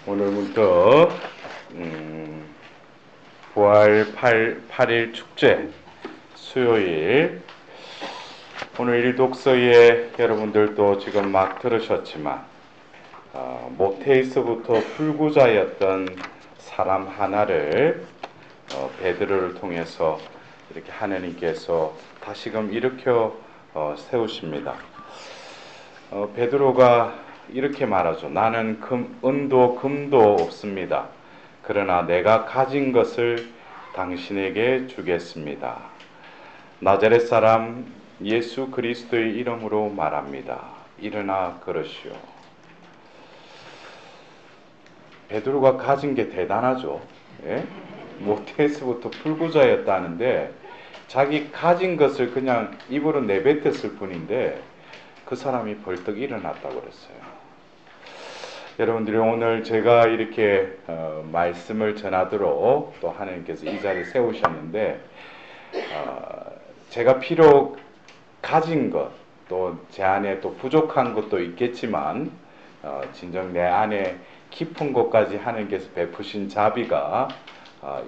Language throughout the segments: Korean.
오늘 문득 부활 8일 축제 수요일 오늘 이 독서에 여러분들도 지금 막 들으셨지만 모태에서부터 불구자였던 사람 하나를 베드로를 통해서 이렇게 하나님께서 다시금 일으켜 세우십니다. 베드로가 이렇게 말하죠. 나는 은도 금도 없습니다. 그러나 내가 가진 것을 당신에게 주겠습니다. 나자렛 사람 예수 그리스도의 이름으로 말합니다. 일어나 걸으시오. 베드로가 가진 게 대단하죠. 예? 모태에서부터 불구자였다는데 자기 가진 것을 그냥 입으로 내뱉었을 뿐인데 그 사람이 벌떡 일어났다고 그랬어요. 여러분들이 오늘 제가 이렇게 말씀을 전하도록 또 하나님께서 이 자리에 세우셨는데 제가 비록 가진 것, 또 제 안에 또 부족한 것도 있겠지만 진정 내 안에 깊은 곳까지 하나님께서 베푸신 자비가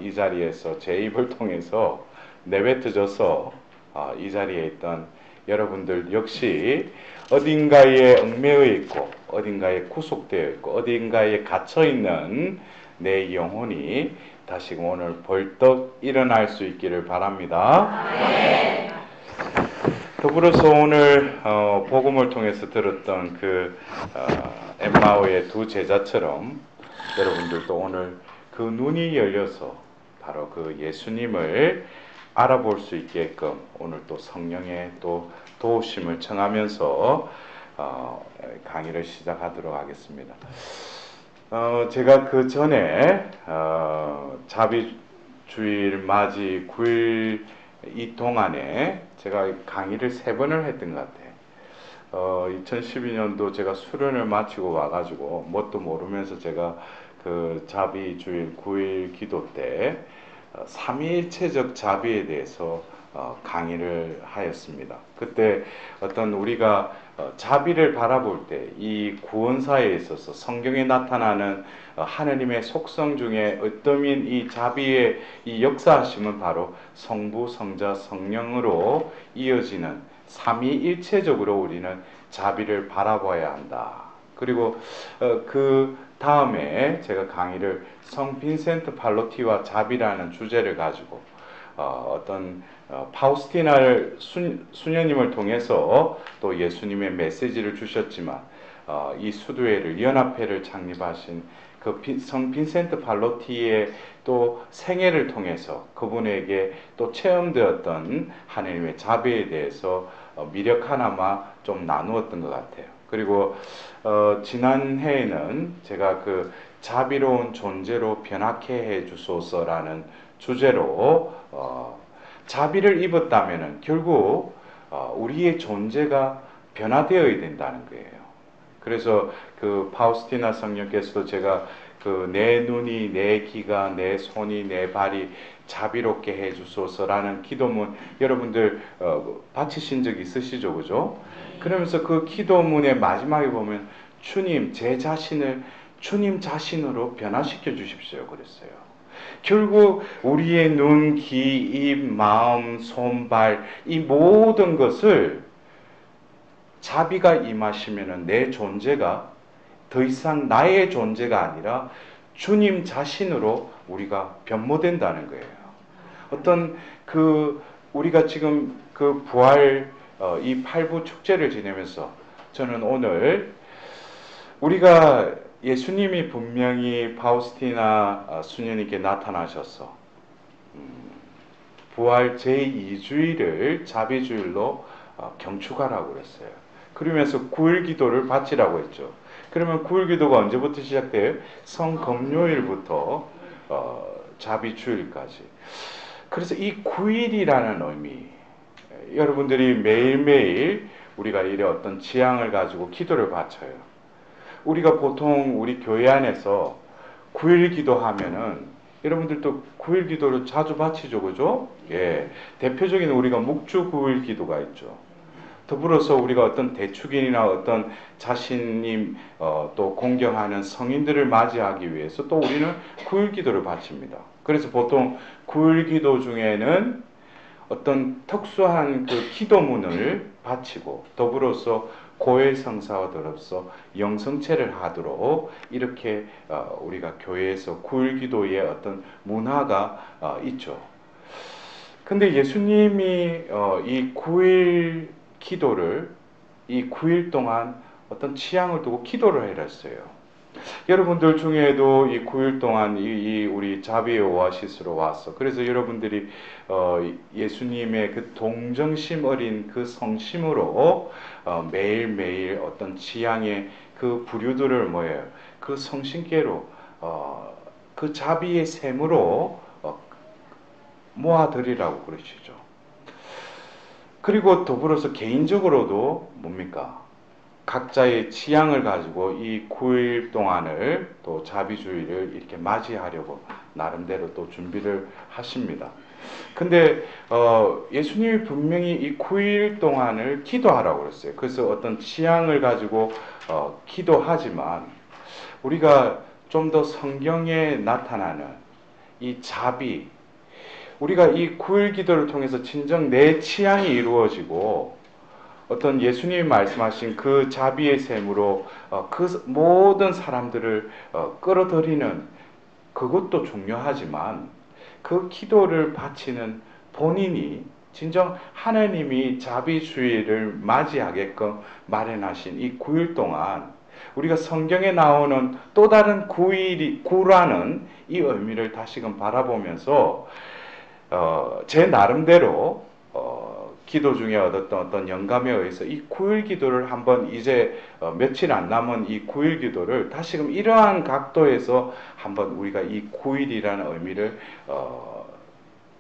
이 자리에서 제 입을 통해서 내뱉어져서 이 자리에 있던 여러분들 역시 어딘가에 얽매여 있고 어딘가에 구속되어 있고 어딘가에 갇혀 있는 내 영혼이 다시금 오늘 벌떡 일어날 수 있기를 바랍니다. 네. 더불어서 오늘 복음을 통해서 들었던 그 엠마오의 두 제자처럼 여러분들도 오늘 그 눈이 열려서 바로 그 예수님을 알아볼 수 있게끔 오늘 또 성령의 또 도우심을 청하면서 강의를 시작하도록 하겠습니다. 제가 그 전에 자비주일 맞이 9일 이 동안에 제가 강의를 3번을 했던 것 같아요. 2012년도 제가 수련을 마치고 와가지고 뭣도 모르면서 제가 그 자비주일 9일 기도 때 삼위일체적 자비에 대해서 강의를 하였습니다. 그때 어떤 우리가 자비를 바라볼 때 이 구원사에 있어서 성경에 나타나는 하느님의 속성 중에 어떠한 이 자비의 이 역사하심은 바로 성부, 성자, 성령으로 이어지는 삼위일체적으로 우리는 자비를 바라봐야 한다. 그리고 그 다음에 제가 강의를 성 빈센트 팔로티와 자비라는 주제를 가지고 어떤 파우스티나를 수녀님을 통해서 또 예수님의 메시지를 주셨지만 이 수도회를 연합회를 창립하신 그 성 빈센트 팔로티의 또 생애를 통해서 그분에게 또 체험되었던 하나님의 자비에 대해서 미력 하나마 좀 나누었던 것 같아요. 그리고 지난해에는 제가 그 자비로운 존재로 변화케 해 주소서라는 주제로 자비를 입었다면 결국 우리의 존재가 변화되어야 된다는 거예요. 그래서 그 파우스티나 성령께서도 제가 그 내 눈이, 내 귀가, 내 손이, 내 발이 자비롭게 해 주소서라는 기도문 여러분들 바치신 적 있으시죠, 그죠? 그러면서 그 기도문의 마지막에 보면 주님, 제 자신을 주님 자신으로 변화시켜 주십시오 그랬어요. 결국 우리의 눈, 귀, 입, 마음, 손, 발 이 모든 것을 자비가 임하시면 내 존재가 더 이상 나의 존재가 아니라 주님 자신으로 우리가 변모된다는 거예요. 어떤 그 우리가 지금 그 부활 이 8부 축제를 지내면서 저는 오늘 우리가 예수님이 분명히 파우스티나 수녀님께 나타나셔서 부활 제2주일을 자비주일로 경축하라고 그랬어요. 그러면서 9일 기도를 바치라고 했죠. 그러면 9일 기도가 언제부터 시작돼요? 성금요일부터 자비주일까지. 그래서 이 9일이라는 의미, 여러분들이 매일매일 우리가 이래 어떤 지향을 가지고 기도를 바쳐요. 우리가 보통 우리 교회 안에서 9일 기도하면은 여러분들도 9일 기도를 자주 바치죠, 그죠? 예. 대표적인 우리가 묵주 9일 기도가 있죠. 더불어서 우리가 어떤 대축일이나 어떤 자신이 또 공경하는 성인들을 맞이하기 위해서 또 우리는 9일 기도를 바칩니다. 그래서 보통 9일 기도 중에는 어떤 특수한 그 기도문을 바치고 더불어서 고해성사와 더불어서 영성체를 하도록 이렇게 우리가 교회에서 9일 기도의 어떤 문화가 있죠. 근데 예수님이 이 9일 기도를 이 9일 동안 어떤 취향을 두고 기도를 해랐어요. 여러분들 중에도 이 9일 동안 우리 자비의 오아시스로 왔어. 그래서 여러분들이 예수님의 그 동정심 어린 그 성심으로 매일매일 어떤 취향의 그 부류들을 뭐예요? 그 성신께로 그 자비의 샘으로 모아드리라고 그러시죠. 그리고 더불어서 개인적으로도 뭡니까? 각자의 취향을 가지고 이 9일 동안을 또 자비주의를 이렇게 맞이하려고 나름대로 또 준비를 하십니다. 근데 예수님이 분명히 이 9일 동안을 기도하라고 그랬어요. 그래서 어떤 취향을 가지고 기도하지만 우리가 좀 더 성경에 나타나는 이 자비, 우리가 이 9일 기도를 통해서 진정 내 취향이 이루어지고 어떤 예수님이 말씀하신 그 자비의 샘으로 그 모든 사람들을 끌어들이는 그것도 중요하지만 그 기도를 바치는 본인이 진정 하나님이 자비주의를 맞이하게끔 마련하신 이 9일 동안 우리가 성경에 나오는 또 다른 9라는 이 의미를 다시금 바라보면서 제 나름대로 기도 중에 얻었던 어떤 영감에 의해서 이 9일 기도를 한번 이제 며칠 안 남은 이 9일 기도를 다시금 이러한 각도에서 한번 우리가 이 9일이라는 의미를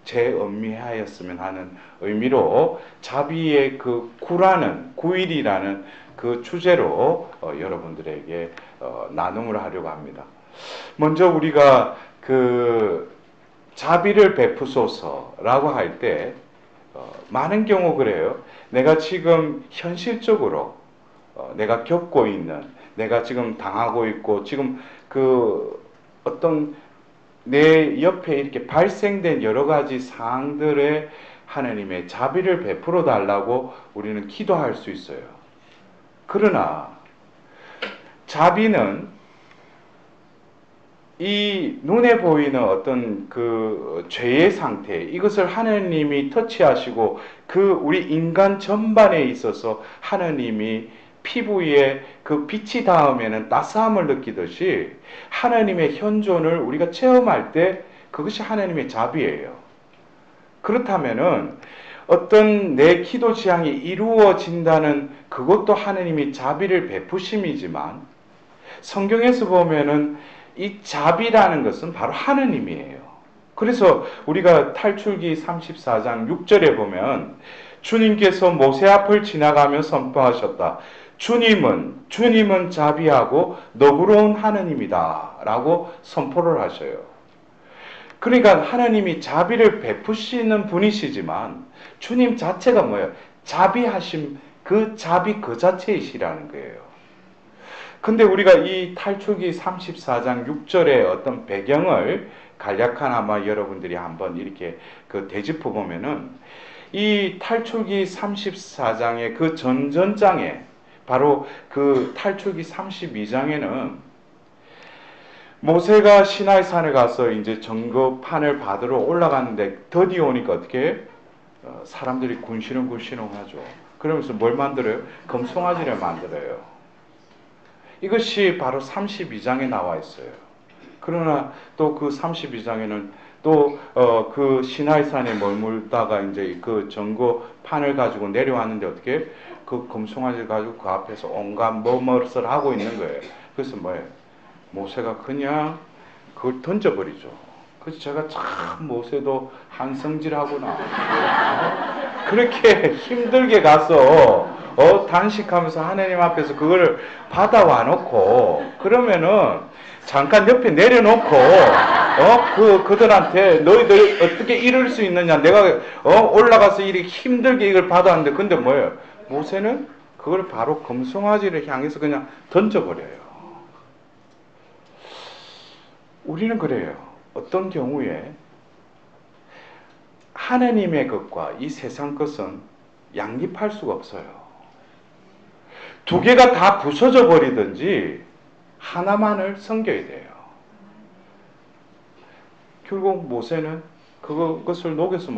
재음미하였으면 하는 의미로 자비의 그 9일이라는 그 주제로 여러분들에게 나눔을 하려고 합니다. 먼저 우리가 그 자비를 베푸소서라고 할 때 많은 경우 그래요. 내가 지금 현실적으로 내가 겪고 있는, 내가 지금 당하고 있고 지금 그 어떤 내 옆에 이렇게 발생된 여러 가지 사항들에 하나님의 자비를 베풀어 달라고 우리는 기도할 수 있어요. 그러나 자비는 이 눈에 보이는 어떤 그 죄의 상태, 이것을 하나님이 터치하시고 그 우리 인간 전반에 있어서 하나님이 피부에 그 빛이 닿으면 따스함을 느끼듯이 하나님의 현존을 우리가 체험할 때 그것이 하나님의 자비예요. 그렇다면은 어떤 내 기도 취향이 이루어진다는 그것도 하나님이 자비를 베푸심이지만 성경에서 보면은 이 자비라는 것은 바로 하느님이에요. 그래서 우리가 탈출기 34장 6절에 보면 주님께서 모세 앞을 지나가며 선포하셨다. 주님은 자비하고 너그러운 하느님이다 라고 선포를 하셔요. 그러니까 하나님이 자비를 베푸시는 분이시지만 주님 자체가 뭐예요? 자비하심, 그 자비 그 자체이시라는 거예요. 근데 우리가 이 탈출기 34장 6절의 어떤 배경을 간략하나마 여러분들이 한번 이렇게 그 되짚어 보면은 이 탈출기 34장의 그 전전장에 바로 그 탈출기 32장에는 모세가 시나이 산에 가서 이제 정거판을 받으러 올라갔는데 드디어 오니까 어떻게 사람들이 군시렁군시렁하죠. 그러면서 뭘 만들어요? 금송아지를 만들어요. 이것이 바로 32장에 나와 있어요. 그러나 또 그 32장에는 또 그 시나이산에 머물다가 이제 그 정거판을 가지고 내려왔는데 어떻게 그 금송아지를 가지고 그 앞에서 온갖 뭐뭇을 하고 있는 거예요. 그래서 뭐예요? 모세가 그냥 그걸 던져버리죠. 그래서 제가 참 모세도 한성질하구나. 그렇게 힘들게 가서 단식하면서 하나님 앞에서 그걸 받아와 놓고 그러면은 잠깐 옆에 내려놓고 그들한테 너희들 어떻게 이룰 수 있느냐, 내가 올라가서 이렇게 힘들게 이걸 받았는데 근데 뭐예요? 모세는 그걸 바로 금송아지를 향해서 그냥 던져버려요. 우리는 그래요. 어떤 경우에 하나님의 것과 이 세상 것은 양립할 수가 없어요. 두 개가 다 부서져 버리든지 하나만을 섬겨야 돼요. 결국 모세는 그것을 녹여서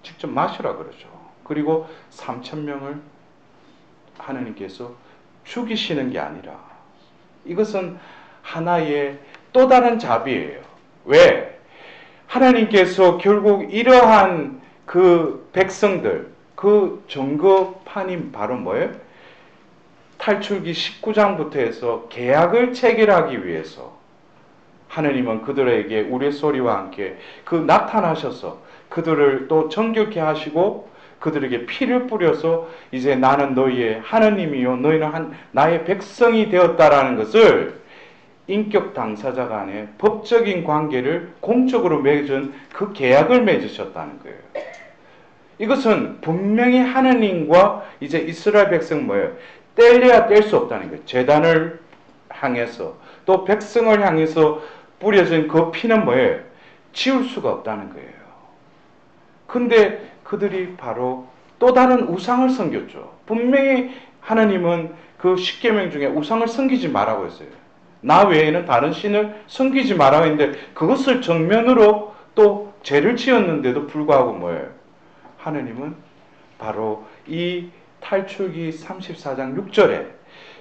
직접 마시라 그러죠. 그리고 3,000명을 하나님께서 죽이시는 게 아니라 이것은 하나의 또 다른 자비예요. 왜? 하나님께서 결국 이러한 그 백성들, 그 증거판이 바로 뭐예요? 탈출기 19장부터 해서 계약을 체결하기 위해서 하나님은 그들에게 우레소리와 함께 나타나셔서 그들을 또 정결케 하시고 그들에게 피를 뿌려서 이제 나는 너희의 하나님이요 너희는 나의 백성이 되었다라는 것을 인격 당사자 간의 법적인 관계를 공적으로 맺은 그 계약을 맺으셨다는 거예요. 이것은 분명히 하나님과 이제 이스라엘 백성 떼려야 뗄 수 없다는 거예요. 제단을 향해서 또 백성을 향해서 뿌려진 그 피는 지울 수가 없다는 거예요. 근데 그들이 바로 또 다른 우상을 섬겼죠. 분명히 하나님은 그 십계명 중에 우상을 섬기지 말라고 했어요. 나 외에는 다른 신을 섬기지 말라고 했는데 그것을 정면으로 또 죄를 지었는데도 불구하고 하나님은 바로 이 탈출기 34장 6절에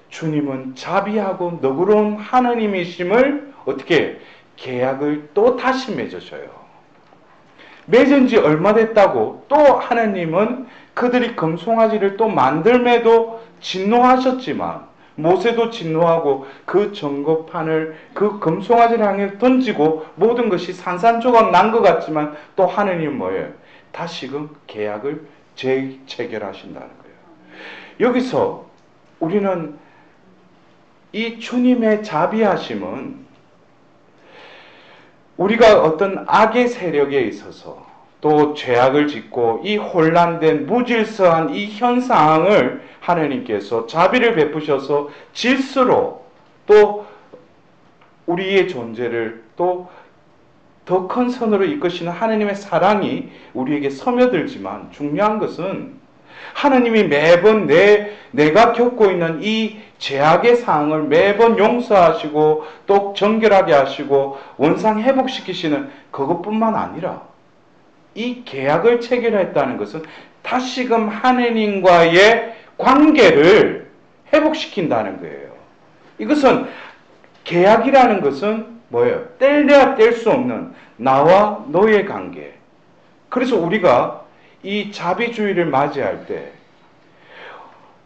주님은 자비하고 너그러운 하나님이심을 어떻게 계약을 또 다시 맺으셔요. 맺은 지 얼마 됐다고 또 하나님은 그들이 금송아지를 또 만들매도 진노하셨지만 모세도 진노하고 그 증거판을 그 금송아지를 향해 던지고 모든 것이 산산조각 난 것 같지만 또 하나님은 다시금 계약을 재체결하신다는 거예요. 여기서 우리는 이 주님의 자비하심은 우리가 어떤 악의 세력에 있어서 또 죄악을 짓고 이 혼란된 무질서한 이 현 상황을 하나님께서 자비를 베푸셔서 질서로 또 우리의 존재를 또 더 큰 선으로 이끄시는 하나님의 사랑이 우리에게 스며들지만 중요한 것은 하나님이 매번 내가 겪고 있는 이 죄악의 상황을 매번 용서하시고 또 정결하게 하시고 원상 회복시키시는 그것뿐만 아니라 이 계약을 체결했다는 것은 다시금 하나님과의 관계를 회복시킨다는 거예요. 이것은 계약이라는 것은 뭐예요? 뗄래야 뗄 수 없는 나와 너의 관계. 그래서 우리가 이 자비주의를 맞이할 때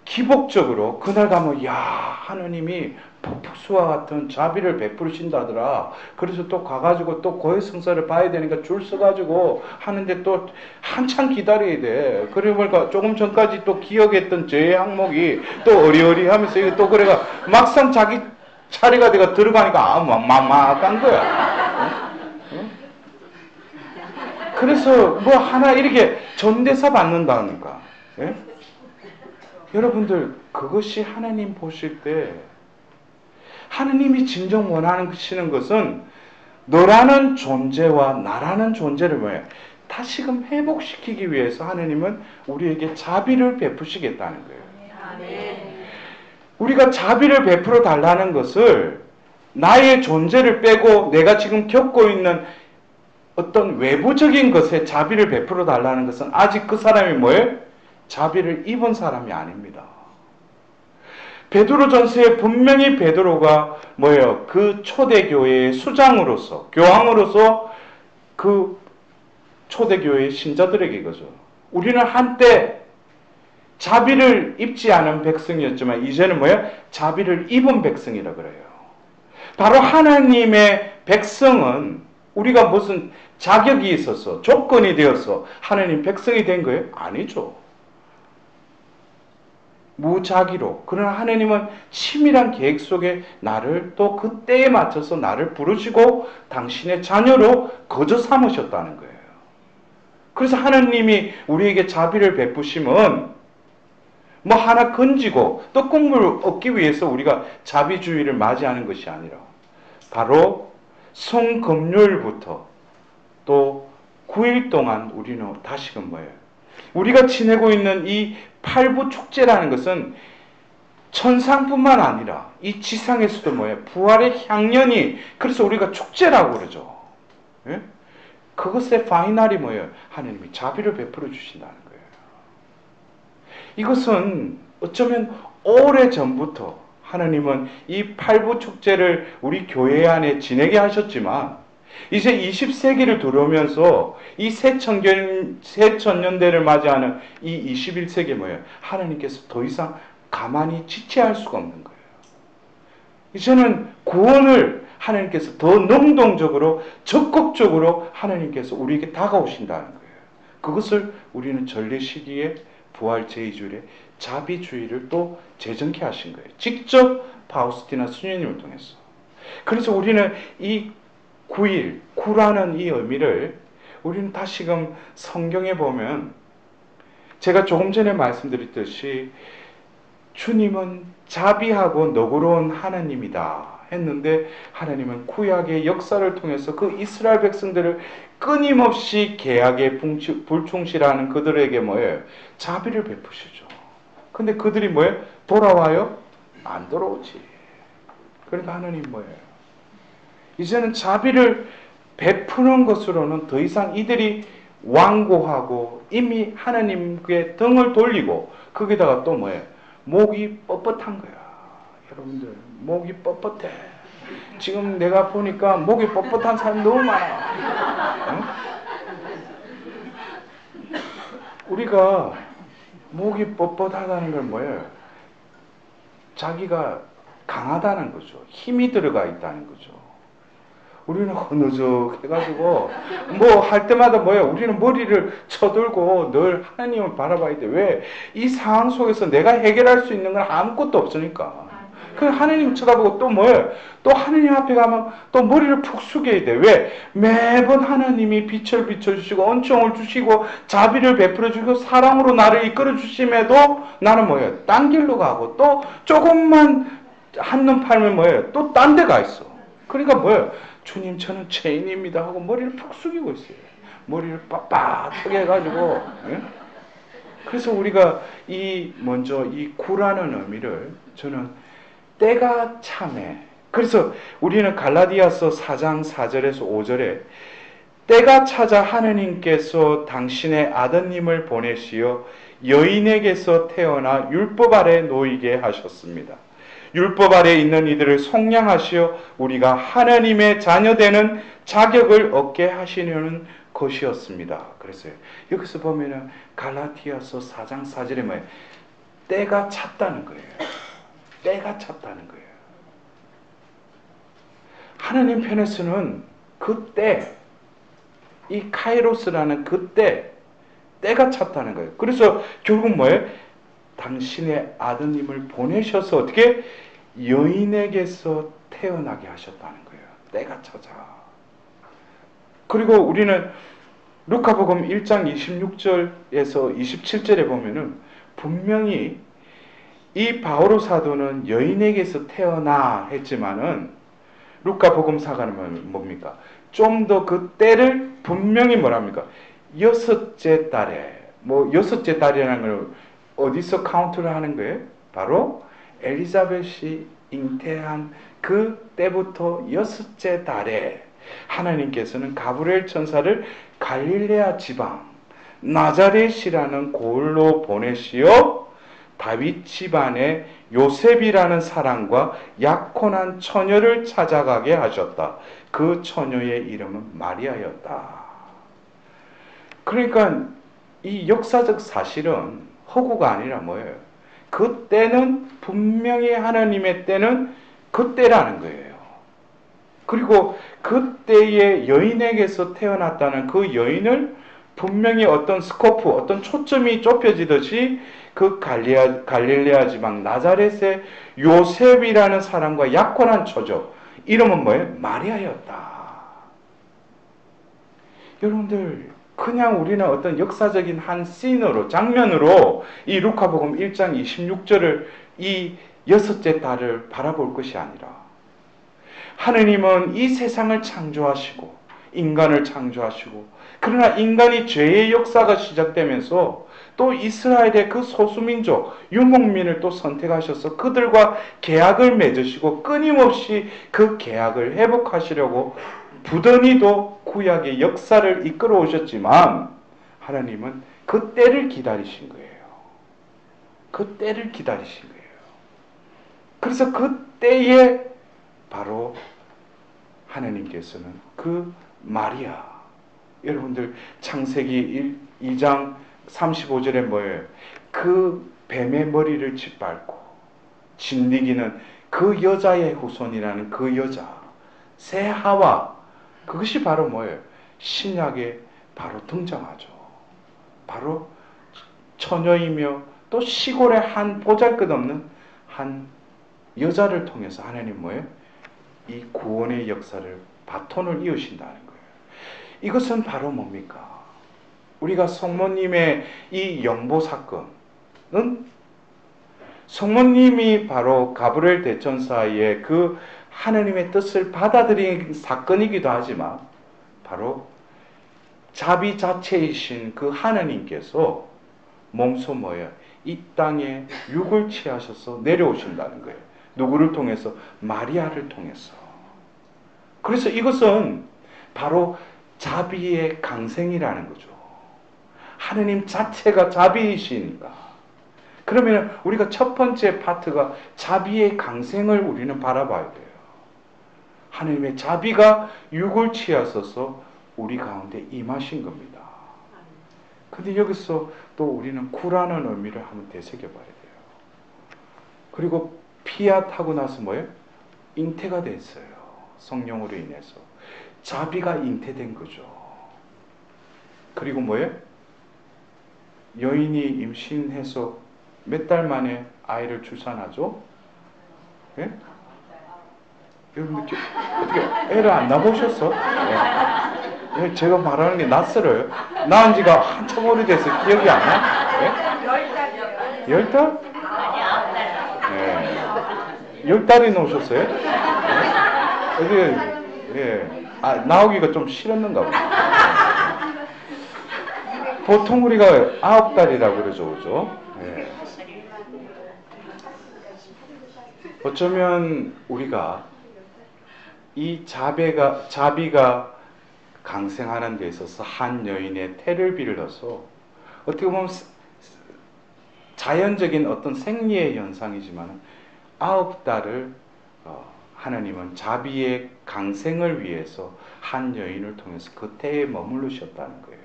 기복적으로 그날 가면 하나님이 폭포수와 같은 자비를 베푸신다더라. 그래서 또 가가지고 또 고해성사를 봐야 되니까 줄 서가지고 하는데 또 한참 기다려야 돼. 그러니까 조금 전까지 또 기억했던 죄의 항목이 또 어리어리하면서 이거 또 그래가 막상 자기 차례가 돼가 들어가니까 막막한 거야. 응? 그래서 하나 이렇게 전대사 받는다니까. 예? 여러분들 그것이 하나님 보실 때 하나님이 진정 원하시는 것은 너라는 존재와 나라는 존재를 다시금 회복시키기 위해서 하나님은 우리에게 자비를 베푸시겠다는 거예요. 아멘. 우리가 자비를 베풀어 달라는 것을 나의 존재를 빼고 내가 지금 겪고 있는 어떤 외부적인 것에 자비를 베풀어 달라는 것은 아직 그 사람이 자비를 입은 사람이 아닙니다. 베드로전서에 분명히 베드로가 그 초대교회의 수장으로서 교황으로서 그 초대교회의 신자들에게 이거죠. 우리는 한때 자비를 입지 않은 백성이었지만 이제는 자비를 입은 백성이라 그래요. 바로 하나님의 백성은 우리가 무슨 자격이 있어서 조건이 되어서 하나님 백성이 된 거예요? 아니죠. 무작위로. 그러나 하나님은 치밀한 계획 속에 나를 또 그 때에 맞춰서 나를 부르시고 당신의 자녀로 거저 삼으셨다는 거예요. 그래서 하나님이 우리에게 자비를 베푸심은 뭐 하나 건지고 떡국물을 얻기 위해서 우리가 자비주의를 맞이하는 것이 아니라 바로 성금요일부터 또 9일 동안 우리는 다시금 뭐예요? 우리가 지내고 있는 이 팔부 축제라는 것은 천상뿐만 아니라 이 지상에서도 뭐예요? 부활의 향연이, 그래서 우리가 축제라고 그러죠. 예? 그것의 파이널이 뭐예요? 하나님이 자비를 베풀어 주신다는 거예요. 이것은 어쩌면 오래전부터 하나님은 이 팔부 축제를 우리 교회 안에 지내게 하셨지만 이제 20세기를 들어오면서 이 새천년대를 맞이하는 이 21세기에 뭐예요? 하나님께서 더 이상 가만히 지체할 수가 없는 거예요. 이제는 구원을 하나님께서 더 능동적으로 적극적으로 하나님께서 우리에게 다가오신다는 거예요. 그것을 우리는 전례 시기에 부활 제2주일에 자비주의를 또 재정케 하신 거예요. 직접 파우스티나 수녀님을 통해서. 그래서 우리는 이 9일, 9라는 이 의미를 우리는 다시금 성경에 보면 제가 조금 전에 말씀드렸듯이 주님은 자비하고 너그러운 하나님이다 했는데 하나님은 구약의 역사를 통해서 그 이스라엘 백성들을 끊임없이 계약에 불충실하는 그들에게 뭐예요? 자비를 베푸시죠. 근데 그들이 뭐예요? 돌아와요? 안 돌아오지. 그러니까 하나님 뭐예요? 이제는 자비를 베푸는 것으로는 더 이상 이들이 완고하고 이미 하나님께 등을 돌리고 거기다가 또 뭐예요? 목이 뻣뻣한 거야. 여러분들 목이 뻣뻣해. 지금 내가 보니까 목이 뻣뻣한 사람이 너무 많아. 응? 우리가 목이 뻣뻣하다는 건 뭐예요? 자기가 강하다는 거죠. 힘이 들어가 있다는 거죠. 우리는 흐느적해가지고 뭐 할 때마다 뭐야? 우리는 머리를 쳐들고 늘 하나님을 바라봐야 돼. 왜? 이 상황 속에서 내가 해결할 수 있는 건 아무것도 없으니까. 그 하나님 쳐다보고 또 뭐예요? 또 하나님 앞에 가면 또 머리를 푹 숙여야 돼. 왜? 매번 하나님이 빛을 비춰주시고 은총을 주시고 자비를 베풀어 주시고 사랑으로 나를 이끌어 주심에도 나는 뭐예요? 딴 길로 가고 또 조금만 한눈 팔면 뭐예요? 또 딴 데 가 있어. 그러니까 뭐예요? 주님 저는 죄인입니다 하고 머리를 푹 숙이고 있어요. 머리를 빳빳하게 해가지고. 예? 그래서 우리가 먼저 이 구라는 의미를 저는 때가 참에, 그래서 우리는 갈라디아서 4장 4절에서 5절에 때가 찾아 하느님께서 당신의 아드님을 보내시어 여인에게서 태어나 율법 아래 놓이게 하셨습니다. 율법 아래 있는 이들을 속량하시어 우리가 하나님의 자녀되는 자격을 얻게 하시려는 것이었습니다. 그래서 여기서 보면은 갈라디아서 4장 4절에 뭐예요? 때가 찼다는 거예요. 때가 찼다는 거예요. 하나님 편에서는 그때, 이 카이로스라는 그때, 때가 찼다는 거예요. 그래서 결국 뭐예요? 당신의 아드님을 보내셔서 어떻게 여인에게서 태어나게 하셨다는 거예요. 때가 찾아. 그리고 우리는 루카복음 1장 26절에서 27절에 보면은 분명히 이 바오로 사도는 여인에게서 태어나 했지만은 루카복음사가는 뭡니까? 좀 더 그 때를 분명히 뭐랍니까? 여섯째 달에, 뭐 여섯째 달이라는 걸 어디서 카운트를 하는 거예요? 바로 엘리자벳이 잉태한 그 때부터 여섯째 달에 하나님께서는 가브리엘 천사를 갈릴레아 지방 나자렛이라는 고을로 보내시어 다윗 집안의 요셉이라는 사람과 약혼한 처녀를 찾아가게 하셨다. 그 처녀의 이름은 마리아였다. 그러니까 이 역사적 사실은 허구가 아니라 뭐예요? 그 때는 분명히 하나님의 때는 그 때라는 거예요. 그리고 그 때에 여인에게서 태어났다는 그 여인을 분명히 어떤 스코프, 어떤 초점이 좁혀지듯이 그 갈릴레아 지방 나자렛의 요셉이라는 사람과 약혼한 처조, 이름은 뭐예요? 마리아였다. 여러분들, 그냥 우리는 어떤 역사적인 한 씬으로, 장면으로 이 루카복음 1장 26절을 이 여섯째 달을 바라볼 것이 아니라 하느님은 이 세상을 창조하시고 인간을 창조하시고, 그러나 인간이 죄의 역사가 시작되면서 또 이스라엘의 그 소수민족 유목민을 또 선택하셔서 그들과 계약을 맺으시고 끊임없이 그 계약을 회복하시려고 부단히도 구약의 역사를 이끌어 오셨지만, 하나님은 그 때를 기다리신 거예요. 그 때를 기다리신 거예요. 그래서 그 때에 바로 하나님께서는 그 마리아, 여러분들 창세기 2장 35절에 뭐예요? 그 뱀의 머리를 짓밟고 짓이기는 그 여자의 후손이라는 그 여자, 새 하와, 그것이 바로 뭐예요? 신약에 바로 등장하죠. 바로 처녀이며 또 시골의 한 보잘것없는 한 여자를 통해서 하나님 뭐예요? 이 구원의 역사를 바톤을 이으신다는 거예요. 이것은 바로 뭡니까? 우리가 성모님의 이 영보 사건은 성모님이 바로 가브리엘 대천사의 그 하나님의 뜻을 받아들인 사건이기도 하지만, 바로 자비 자체이신 그 하나님께서 몸소 뭐예요? 이 땅에 육을 취하셔서 내려오신다는 거예요. 누구를 통해서? 마리아를 통해서. 그래서 이것은 바로 자비의 강생이라는 거죠. 하느님 자체가 자비이시니까. 그러면 우리가 첫 번째 파트가 자비의 강생을 우리는 바라봐야 돼요. 하느님의 자비가 육을 취하셔서 우리 가운데 임하신 겁니다. 근데 여기서 또 우리는 구라는 의미를 한번 되새겨봐야 돼요. 그리고 피앗하고 나서 뭐예요? 잉태가 됐어요. 성령으로 인해서. 자비가 잉태된 거죠. 그리고 뭐예요? 여인이 임신해서 몇 달 만에 아이를 출산하죠? 예? 여러분들 어떻게 애를 안 낳아보셨어? 예. 제가 말하는 게 낯설어요. 낳은 지가 한참 오래돼서 기억이 안 나? 예? 10달? 예. 10달이 놓으셨어요? 어떻게, 예. 나오기가 좀 싫었는가 보다. 보통 우리가 9달이라고 그러죠, 그죠? 예. 어쩌면 우리가 이 자비가 강생하는 데 있어서 한 여인의 태를 빌려서 어떻게 보면 자연적인 어떤 생리의 현상이지만 9달을 하나님은 자비의 강생을 위해서 한 여인을 통해서 그 태에 머무르셨다는 거예요.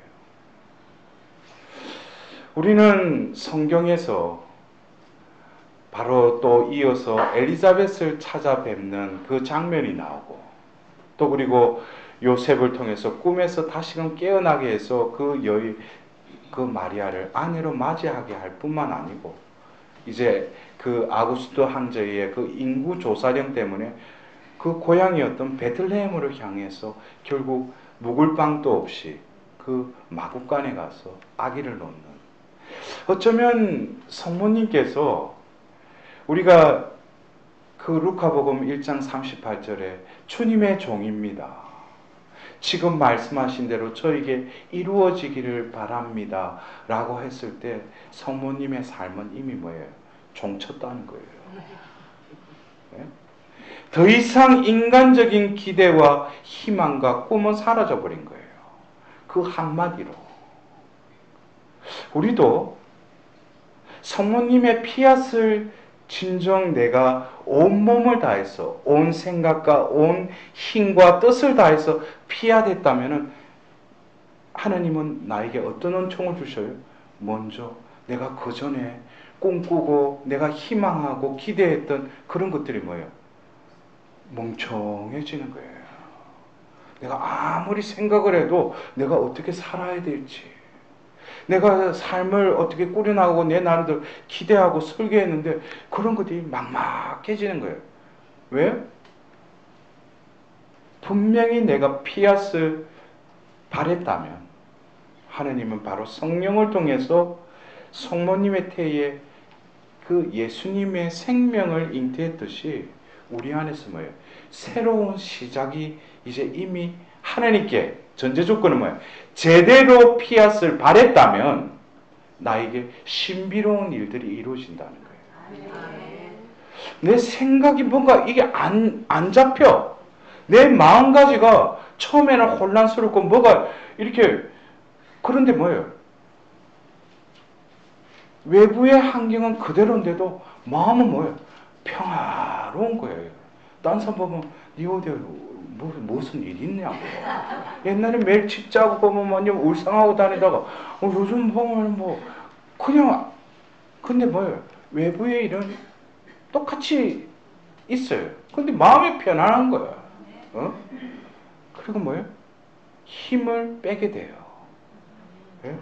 우리는 성경에서 바로 또 이어서 엘리자벳을 찾아뵙는 그 장면이 나오고, 또 그리고 요셉을 통해서 꿈에서 다시금 깨어나게 해서 그 마리아를 아내로 맞이하게 할 뿐만 아니고, 이제 그 아구스도 황제의 그 인구 조사령 때문에 그 고향이었던 베들레헴으로 향해서 결국 묵을 빵도 없이 그 마구간에 가서 아기를 놓는, 어쩌면 성모님께서 우리가 그 루카복음 1장 38절에 주님의 종입니다. 지금 말씀하신 대로 저에게 이루어지기를 바랍니다. 라고 했을 때 성모님의 삶은 이미 뭐예요? 종쳤다는 거예요. 네? 더 이상 인간적인 기대와 희망과 꿈은 사라져버린 거예요. 그 한마디로. 우리도 성모님의 피앗을 진정 내가 온몸을 다해서 온 생각과 온 힘과 뜻을 다해서 피앗했다면 하나님은 나에게 어떤 은총을 주셔요? 먼저 내가 그 전에 꿈꾸고 내가 희망하고 기대했던 그런 것들이 뭐예요? 멍청해지는 거예요. 내가 아무리 생각을 해도 내가 어떻게 살아야 될지, 내가 삶을 어떻게 꾸려나가고 내 나름대로 기대하고 설계했는데 그런 것들이 막막해지는 거예요. 왜? 분명히 내가 피앗을 바랬다면 하느님은 바로 성령을 통해서 성모님의 태에 그 예수님의 생명을 잉태했듯이 우리 안에서 뭐예요? 새로운 시작이 이제 이미 하나님께 전제 조건은 뭐예요? 제대로 피앗을 발했다면 나에게 신비로운 일들이 이루어진다는 거예요. 내 생각이 뭔가 이게 안 잡혀. 내 마음가지가 처음에는 혼란스럽고 뭐가 이렇게 그런데 뭐예요? 외부의 환경은 그대로인데도 마음은 뭐예요? 평화로운 거예요. 딴 사람 보면 니 어디 무슨 일 있냐고. 옛날에 매일 집 짜고 보면 완전 울상하고 다니다가 요즘 보면 뭐 그냥 근데 뭐예요? 외부의 일은 똑같이 있어요. 근데 마음이 편안한 거야. 그리고 뭐예요? 힘을 빼게 돼요. 네?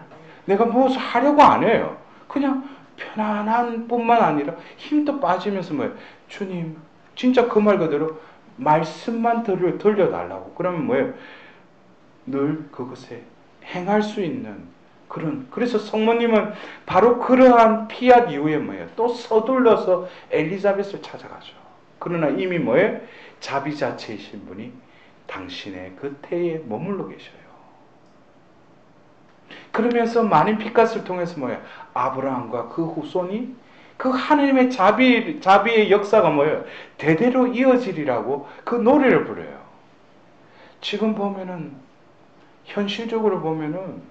내가 무엇을 하려고 안 해요. 그냥 편안한 뿐만 아니라 힘도 빠지면서 뭐예요? 주님, 진짜 그 말 그대로 말씀만 들려달라고. 그러면 뭐예요? 늘 그것에 행할 수 있는 그런. 그래서 성모님은 바로 그러한 피앗 이후에 뭐예요? 또 서둘러서 엘리자벳을 찾아가죠. 그러나 이미 뭐예요? 자비자체이신 분이 당신의 그 태에 머물러 계셔요. 그러면서 많은 피값을 통해서 뭐예요? 아브라함과 그 후손이 그 하나님의 자비의 역사가 뭐예요? 대대로 이어지리라고 그 노래를 부려요. 지금 보면은 현실적으로 보면은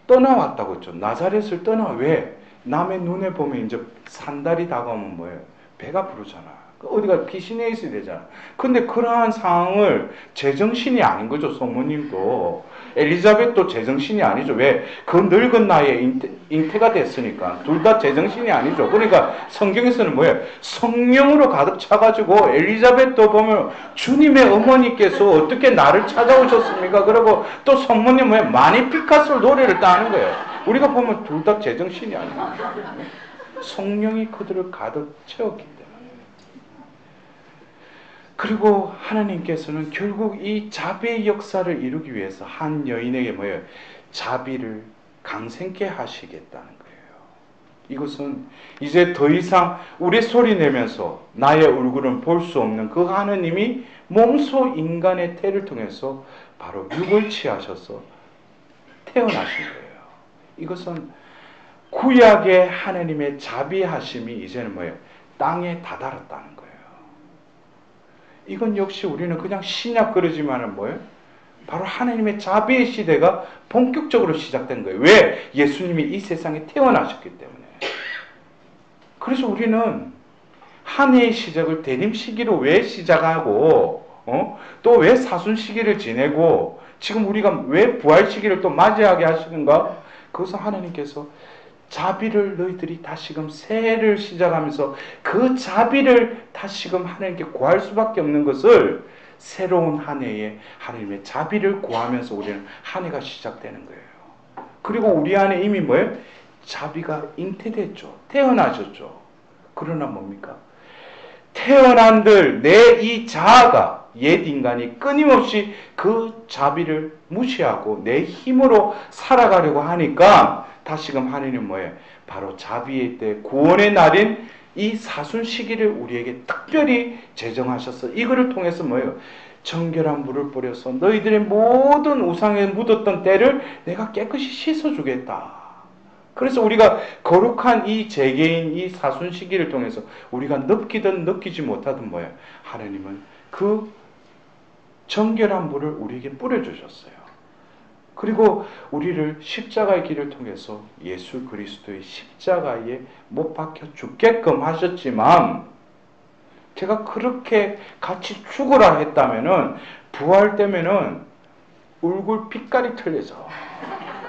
떠나왔다고 했죠. 나자렛을 왜? 남의 눈에 보면 이제 산달이 다가오면 뭐예요? 배가 부르잖아. 어디가 귀신에 있어야 되잖아. 근데 그러한 상황을 제정신이 아닌 거죠. 성모님도. 엘리자벳도 제정신이 아니죠. 왜? 그 늙은 나이에 잉태가 됐으니까. 둘 다 제정신이 아니죠. 그러니까 성경에서는 뭐예요? 성령으로 가득 차가지고 엘리자벳도 보면 주님의 어머니께서 어떻게 나를 찾아오셨습니까? 그리고 또 성모님 뭐예요? 마니피카솔 노래를 따는 거예요. 우리가 보면 둘 다 제정신이 아니에요. 성령이 그들을 가득 채웠기 때문에. 그리고 하나님께서는 결국 이 자비의 역사를 이루기 위해서 한 여인에게 뭐예요? 자비를 강생케 하시겠다는 거예요. 이것은 이제 더 이상 우리 소리 내면서 나의 얼굴은 볼 수 없는 그 하나님이 몸소 인간의 태를 통해서 바로 육을 취하셔서 태어나신 거예요. 이것은 구약의 하나님의 자비하심이 이제는 뭐예요? 땅에 다다랐다는 거예요. 이건 역시 우리는 그냥 신약 그러지만은 뭐예요? 바로 하나님의 자비의 시대가 본격적으로 시작된 거예요. 왜? 예수님이 이 세상에 태어나셨기 때문에. 그래서 우리는 한 해의 시작을 대림 시기로 왜 시작하고, 또 왜 사순 시기를 지내고, 지금 우리가 왜 부활 시기를 또 맞이하게 하시는가? 그것은 하나님께서 자비를 너희들이 다시금 새해를 시작하면서 그 자비를 다시금 하나님께 구할 수밖에 없는 것을 새로운 한 해에 하나님의 자비를 구하면서 우리는 한 해가 시작되는 거예요. 그리고 우리 안에 이미 뭐예요? 자비가 잉태됐죠. 태어나셨죠. 그러나 뭡니까? 태어난들 내 이 자아가 옛 인간이 끊임없이 그 자비를 무시하고 내 힘으로 살아가려고 하니까 다시금 하나님은 뭐예요? 바로 자비의 때 구원의 날인 이 사순 시기를 우리에게 특별히 제정하셔서 이거를 통해서 뭐예요? 정결한 물을 뿌려서 너희들의 모든 우상에 묻었던 때를 내가 깨끗이 씻어주겠다. 그래서 우리가 거룩한 이 재개인 이 사순 시기를 통해서 우리가 느끼든 느끼지 못하든 뭐예요? 하나님은 그 정결한 물을 우리에게 뿌려주셨어요. 그리고 우리를 십자가의 길을 통해서 예수 그리스도의 십자가에 못 박혀 죽게끔 하셨지만 제가 그렇게 같이 죽으라 했다면은 부활 때면은 얼굴 빛깔이 틀려져.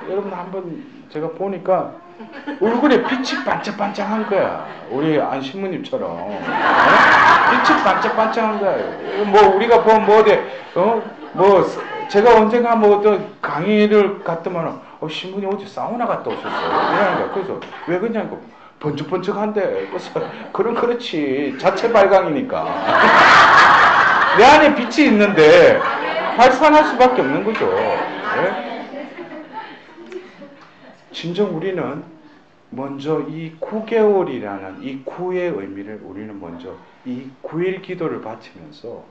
여러분 한번 제가 보니까 얼굴에 빛이 반짝반짝한 거야. 우리 안신부님처럼 빛이 반짝반짝한 거야. 뭐 우리가 보면 뭐 어디 뭐 제가 언젠가 뭐 어떤 강의를 갔더만 신부님 어디 사우나 갔다 오셨어요? 이러니까 그래서 왜 그러냐고 번쩍번쩍한데 그래서 그렇지 자체 발광이니까 내 안에 빛이 있는데 발산할 수밖에 없는 거죠. 네? 진정 우리는 먼저 이 9개월이라는 이 9의 의미를 우리는 먼저 이 9일 기도를 바치면서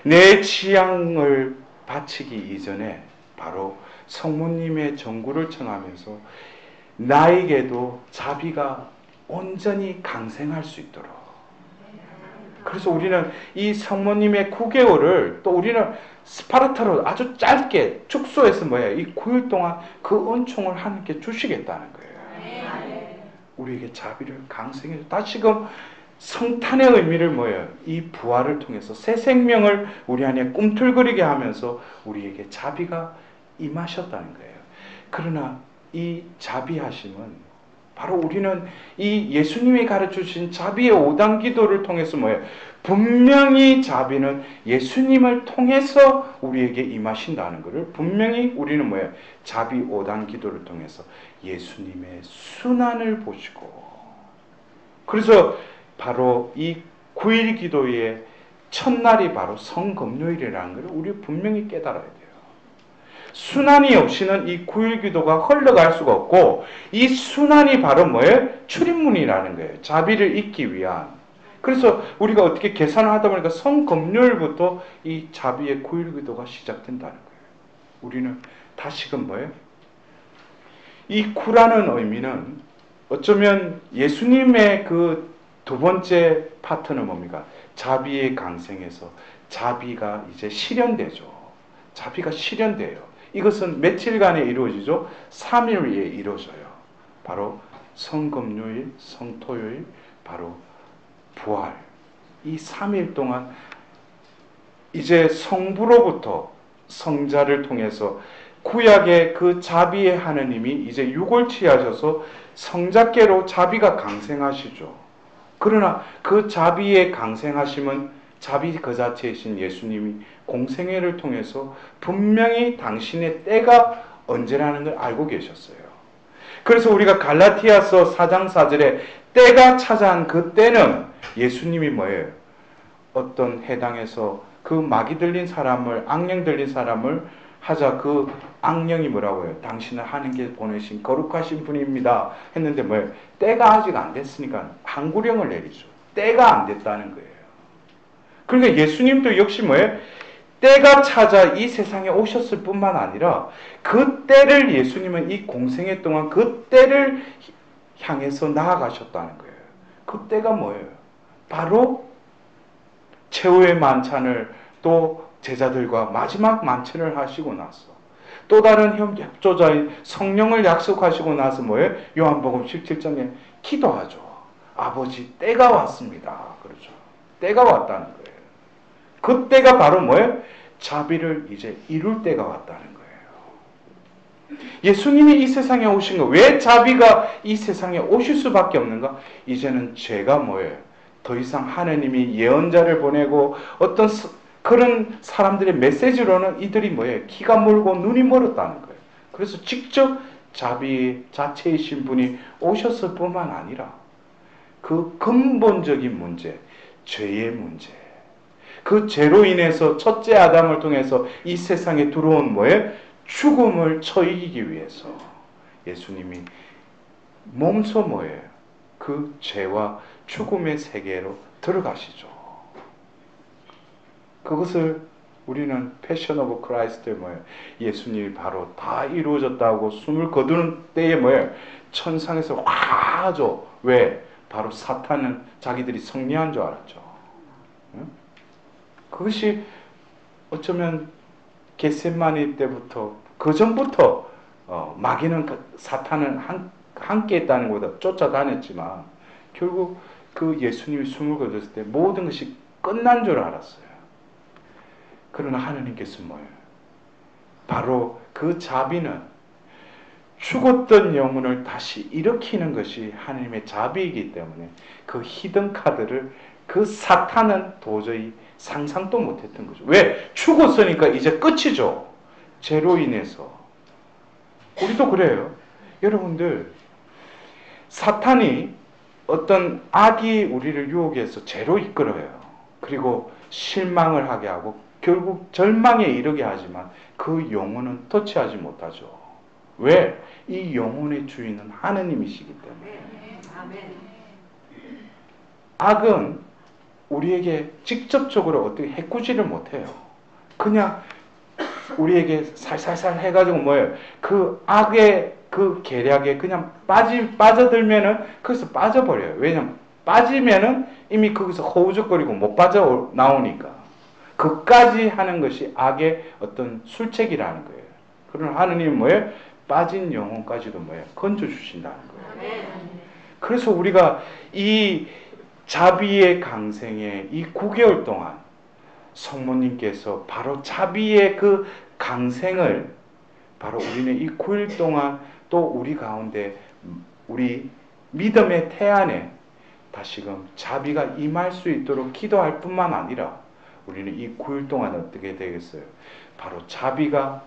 내 취향을 바치기 이전에 바로 성모님의 정구를 청하면서 나에게도 자비가 온전히 강생할 수 있도록. 그래서 우리는 이 성모님의 9개월을 또 우리는 스파르타로 아주 짧게 축소해서 이 9일 동안 그 은총을 하나님께 주시겠다는 거예요. 우리에게 자비를 강생해서 다시금 성탄의 의미를 이 부활을 통해서 새 생명을 우리 안에 꿈틀거리게 하면서 우리에게 자비가 임하셨다는 거예요. 그러나 이 자비하심은 바로 우리는 이 예수님이 가르쳐주신 자비의 5단 기도를 통해서 분명히 자비는 예수님을 통해서 우리에게 임하신다는 것을 분명히 우리는 자비 5단 기도를 통해서 예수님의 순환을 보시고, 그래서 바로 이 9일 기도의 첫날이 바로 성금요일이라는 것을 우리 분명히 깨달아야 돼요. 순환이 없이는 이 9일 기도가 흘러갈 수가 없고, 이 순환이 바로 출입문이라는 거예요. 자비를 잊기 위한. 그래서 우리가 어떻게 계산을 하다 보니까 성금요일부터 이 자비의 9일 기도가 시작된다는 거예요. 우리는 다시금 이 9라는 의미는 어쩌면 예수님의 그 두 번째 파트는 뭡니까? 자비의 강생에서 자비가 이제 실현되죠. 자비가 실현돼요. 이것은 며칠간에 이루어지죠? 3일에 이루어져요. 바로 성금요일, 성토요일, 바로 부활. 이 3일 동안 이제 성부로부터 성자를 통해서 구약의 그 자비의 하느님이 이제 육을 취하셔서 성자께로 자비가 강생하시죠. 그러나 그 자비의 강생하심은 자비 그 자체이신 예수님이 공생애를 통해서 분명히 당신의 때가 언제라는 걸 알고 계셨어요. 그래서 우리가 갈라디아서 4장 4절에 때가 차지한 그 때는 예수님이 어떤 해당에서 그 마귀 들린 사람을, 악령 들린 사람을 하자 그 악령이 뭐라고 해요? 당신을 하나님께 보내신 거룩하신 분입니다 했는데 때가 아직 안 됐으니까 항구령을 내리죠. 때가 안 됐다는 거예요. 그러니까 예수님도 역시 때가 찾아 이 세상에 오셨을 뿐만 아니라 그 때를 예수님은 이 공생애 동안 그 때를 향해서 나아가셨다는 거예요. 그 때가 뭐예요? 바로 최후의 만찬을 또 제자들과 마지막 만찬을 하시고 나서 또 다른 협조자인 성령을 약속하시고 나서 요한복음 17장에 기도하죠. 아버지 때가 왔습니다. 그렇죠. 때가 왔다는 거예요. 그 때가 바로 자비를 이제 이룰 때가 왔다는 거예요. 예수님이 이 세상에 오신 거, 왜 자비가 이 세상에 오실 수밖에 없는가? 이제는 죄가 더 이상 하느님이 예언자를 보내고 어떤 그런 사람들의 메시지로는 이들이 기가 멀고 눈이 멀었다는 거예요. 그래서 직접 자비 자체이신 분이 오셨을 뿐만 아니라 그 근본적인 문제, 죄의 문제, 그 죄로 인해서 첫째 아담을 통해서 이 세상에 들어온 죽음을 처이기 위해서 예수님이 몸소 그 죄와 죽음의 세계로 들어가시죠. 그것을 우리는 패션 오브 크라이스트에 예수님이 바로 다 이루어졌다고 숨을 거두는 때에 천상에서 와죠. 왜? 바로 사탄은 자기들이 승리한 줄 알았죠. 그것이 어쩌면 겟세마니 때부터 그 전부터 마귀는 사탄은 함께 했다는 것보다 쫓아다녔지만 결국 그 예수님이 숨을 거뒀을 때 모든 것이 끝난 줄 알았어요. 그러나 하느님께서 바로 그 자비는 죽었던 영혼을 다시 일으키는 것이 하나님의 자비이기 때문에 그 히든 카드를 그 사탄은 도저히 상상도 못했던 거죠. 왜? 죽었으니까 이제 끝이죠. 죄로 인해서. 우리도 그래요. 여러분들, 사탄이 어떤 악이 우리를 유혹해서 죄로 이끌어요. 그리고 실망을 하게 하고 결국 절망에 이르게 하지만 그 영혼은 터치하지 못하죠. 왜? 이 영혼의 주인은 하느님이시기 때문에. 악은 우리에게 직접적으로 어떻게 해꾸지를 못해요. 그냥 우리에게 살살살 해가지고 뭐예요? 그 악의 그 계략에 그냥 빠져들면은 거기서 빠져버려요. 왜냐면 빠지면은 이미 거기서 허우적거리고 못 빠져나오니까. 그까지 하는 것이 악의 어떤 술책이라는 거예요. 그러나 하느님은 뭐예요? 빠진 영혼까지도 뭐예요? 건져주신다는 거예요. 그래서 우리가 이 자비의 강생에 이 9개월 동안 성모님께서 바로 자비의 그 강생을 바로 우리는 이 9일 동안 또 우리 가운데 우리 믿음의 태안에 다시금 자비가 임할 수 있도록 기도할 뿐만 아니라 우리는 이 9일 동안 어떻게 되겠어요? 바로 자비가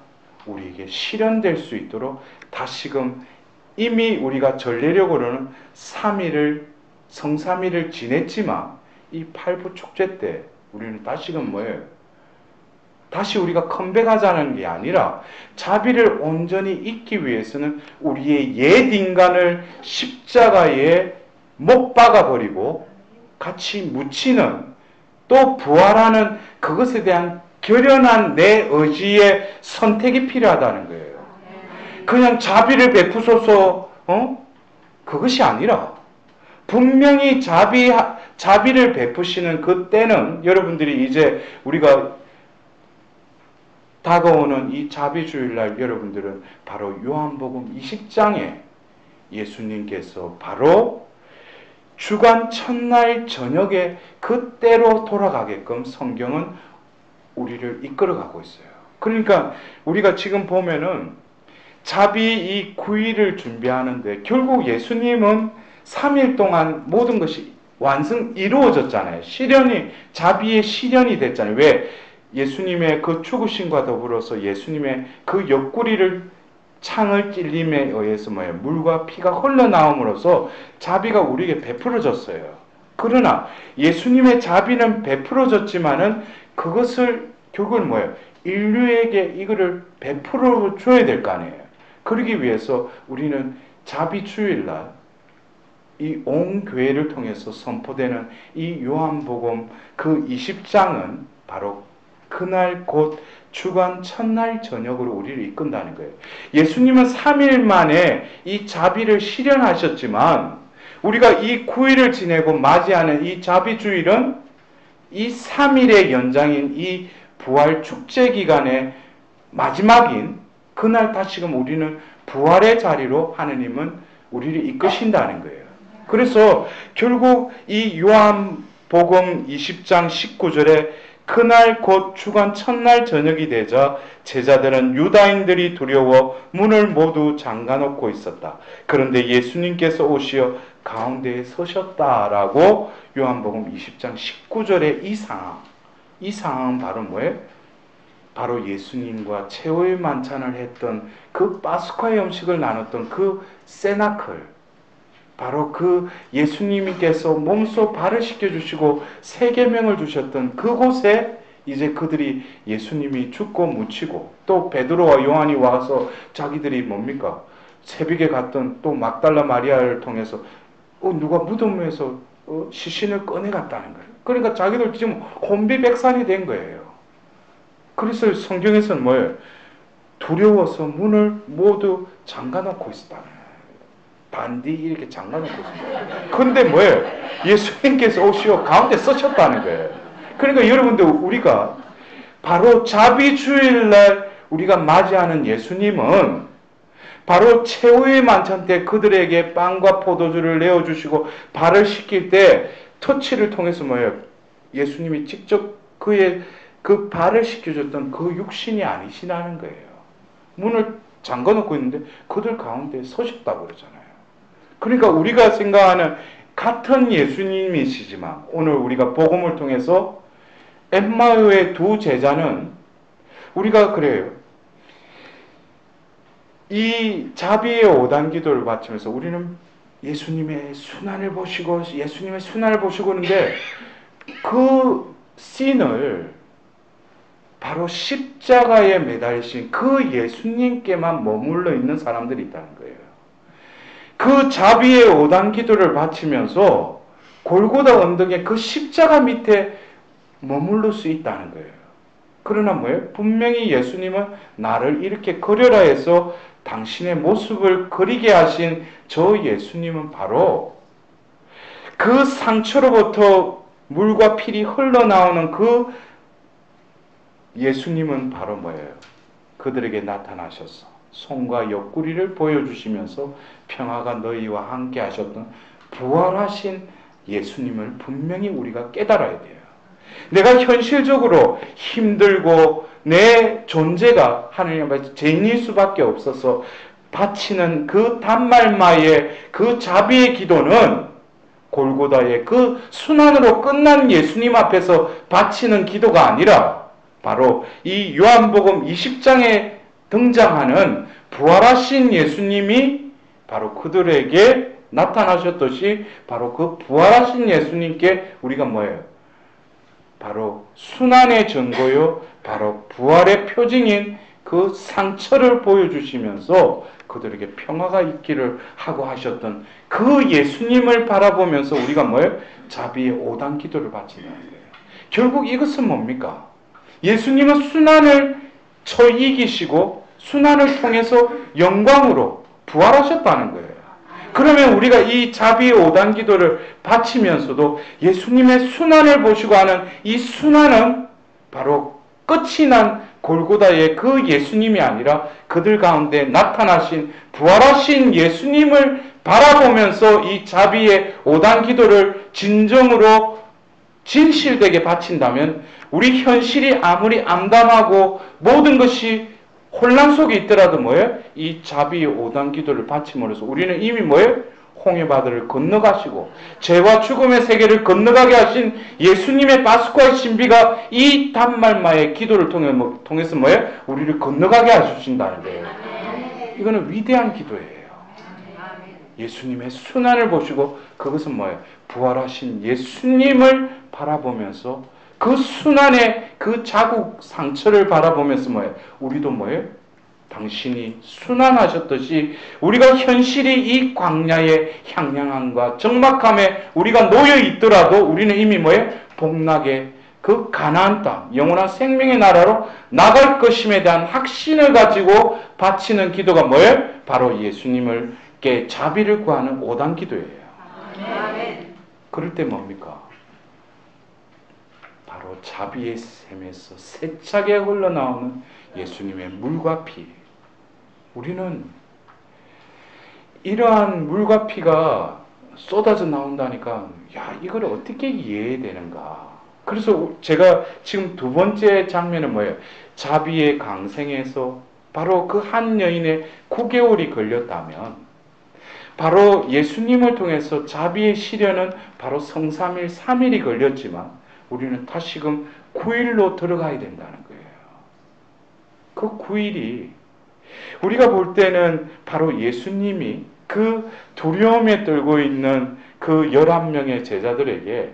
우리에게 실현될 수 있도록 다시금 이미 우리가 전례력으로는 3일을 성삼일을 지냈지만 이 팔부 축제 때 우리는 다시금 뭐예요? 다시 우리가 컴백하자는 게 아니라 자비를 온전히 잊기 위해서는 우리의 옛 인간을 십자가에 못 박아버리고 같이 묻히는 또 부활하는 그것에 대한 결연한 내 의지의 선택이 필요하다는 거예요. 그냥 자비를 베푸소서 그것이 아니라 분명히 자비를 베푸시는 그때는 여러분들이 이제 우리가 다가오는 이 자비주일날 여러분들은 바로 요한복음 20장에 예수님께서 바로 주간 첫날 저녁에 그때로 돌아가게끔 성경은 우리를 이끌어가고 있어요. 그러니까 우리가 지금 보면은 자비 이 9일을 준비하는데 결국 예수님은 3일 동안 모든 것이 이루어졌잖아요. 자비의 실현이 됐잖아요. 왜? 예수님의 그 죽으심과 더불어서 예수님의 그 옆구리를 창을 찔림에 의해서 물과 피가 흘러나옴으로써 자비가 우리에게 베풀어졌어요. 그러나 예수님의 자비는 베풀어졌지만은 그것을 결국은 인류에게 이거를 베풀어 줘야 될 거 아니에요. 그러기 위해서 우리는 자비 주일날 이 온 교회를 통해서 선포되는 이 요한복음 그 20장은 바로 그날 곧 주간 첫날 저녁으로 우리를 이끈다는 거예요. 예수님은 3일 만에 이 자비를 실현하셨지만 우리가 이 9일을 지내고 맞이하는 이 자비주일은 이 3일의 연장인 이 부활 축제 기간의 마지막인 그날 다시금 우리는 부활의 자리로 하느님은 우리를 이끄신다는 거예요. 그래서 결국 이 요한복음 20장 19절에 그날 곧 주간 첫날 저녁이 되자 제자들은 유다인들이 두려워 문을 모두 잠가놓고 있었다. 그런데 예수님께서 오시어 가운데에 서셨다라고 요한복음 20장 19절의 이 상황은 바로 뭐예요? 바로 예수님과 최후의 만찬을 했던 그 파스쿠아의 음식을 나눴던 그 세나클, 바로 그 예수님께서 몸소 발을 씻겨주시고 세계명을 주셨던 그곳에 이제 그들이 예수님이 죽고 묻히고 또 베드로와 요한이 와서 자기들이 뭡니까? 새벽에 갔던 또 막달라 마리아를 통해서 누가 무덤에서 시신을 꺼내갔다는 거예요. 그러니까 자기들 지금 혼비백산이 된 거예요. 그래서 성경에서는 뭐예요? 두려워서 문을 모두 잠가놓고 있었다는 거예요. 반디 이렇게 잠가놓고 있습니다. 근데 뭐예요? 예수님께서 오시어 가운데 서셨다는 거예요. 그러니까 여러분들 우리가 바로 자비주일날 우리가 맞이하는 예수님은 바로 최후의 만찬 때 그들에게 빵과 포도주를 내어주시고 발을 씻길 때 터치를 통해서 뭐예요? 예수님이 직접 그의 그 발을 씻겨줬던 그 육신이 아니시라는 거예요. 문을 잠가놓고 있는데 그들 가운데 서셨다고 그러잖아요. 그러니까 우리가 생각하는 같은 예수님이시지만 오늘 우리가 복음을 통해서 엠마오의 두 제자는 우리가 그래요. 이 자비의 5단 기도를 바치면서 우리는 예수님의 순환을 보시고 그러는데 그 씬을 바로 십자가에 매달리신 그 예수님께만 머물러 있는 사람들이 있다는 거예요. 그 자비의 5단 기도를 바치면서 골고다 언덕의 그 십자가 밑에 머물러 수 있다는 거예요. 그러나 뭐예요? 분명히 예수님은 나를 이렇게 그려라 해서 당신의 모습을 그리게 하신 저 예수님은 바로 그 상처로부터 물과 피리 흘러나오는 그 예수님은 바로 뭐예요? 그들에게 나타나셔서 손과 옆구리를 보여주시면서 평화가 너희와 함께 하셨던 부활하신 예수님을 분명히 우리가 깨달아야 돼요. 내가 현실적으로 힘들고 내 존재가 하나님 앞에 죄인일 수밖에 없어서 바치는 그 단말마의 그 자비의 기도는 골고다의 그 순환으로 끝난 예수님 앞에서 바치는 기도가 아니라 바로 이 요한복음 20장에 등장하는 부활하신 예수님이 바로 그들에게 나타나셨듯이 바로 그 부활하신 예수님께 우리가 뭐예요? 바로 순환의 증거요, 바로 부활의 표징인 그 상처를 보여주시면서 그들에게 평화가 있기를 하고 하셨던 그 예수님을 바라보면서 우리가 뭐예요? 자비의 5단 기도를 바친다는 거예요. 결국 이것은 뭡니까? 예수님은 순환을 이기시고 순환을 통해서 영광으로 부활하셨다는 거예요. 그러면 우리가 이 자비의 5단 기도를 바치면서도 예수님의 순환을 보시고 하는 이 순환은 바로 끝이 난 골고다의 그 예수님이 아니라 그들 가운데 나타나신 부활하신 예수님을 바라보면서 이 자비의 5단 기도를 진정으로 진실되게 바친다면 우리 현실이 아무리 암담하고 모든 것이 혼란 속에 있더라도 뭐예요? 이 자비의 5단 기도를 바침으로써 우리는 이미 뭐예요? 홍해바다를 건너가시고 죄와 죽음의 세계를 건너가게 하신 예수님의 파스쿠아의 신비가 이 단말마의 기도를 통해서 뭐예요? 우리를 건너가게 하신다는 거예요. 이거는 위대한 기도예요. 예수님의 순환을 보시고 그것은 뭐예요? 부활하신 예수님을 바라보면서 그 순환의 그 자국 상처를 바라보면서 뭐예요? 우리도 뭐예요? 당신이 순환하셨듯이 우리가 현실이 이 광야의 향량함과 적막함에 우리가 놓여 있더라도 우리는 이미 뭐예요? 복락의 그 가나안 땅, 영원한 생명의 나라로 나갈 것임에 대한 확신을 가지고 바치는 기도가 뭐예요? 바로 예수님께 자비를 구하는 5단 기도예요. 그럴 때 뭡니까? 바로 자비의 샘에서 세차게 흘러나오는 예수님의 물과 피. 우리는 이러한 물과 피가 쏟아져 나온다니까 야 이걸 어떻게 이해해야 되는가. 그래서 제가 지금 두 번째 장면은 뭐예요? 자비의 강생에서 바로 그 한 여인의 9개월이 걸렸다면 바로 예수님을 통해서 자비의 시련은 바로 성삼일 3일이 걸렸지만 우리는 다시금 9일로 들어가야 된다는 거예요. 그 9일이 우리가 볼 때는 바로 예수님이 그 두려움에 떨고 있는 그 11명의 제자들에게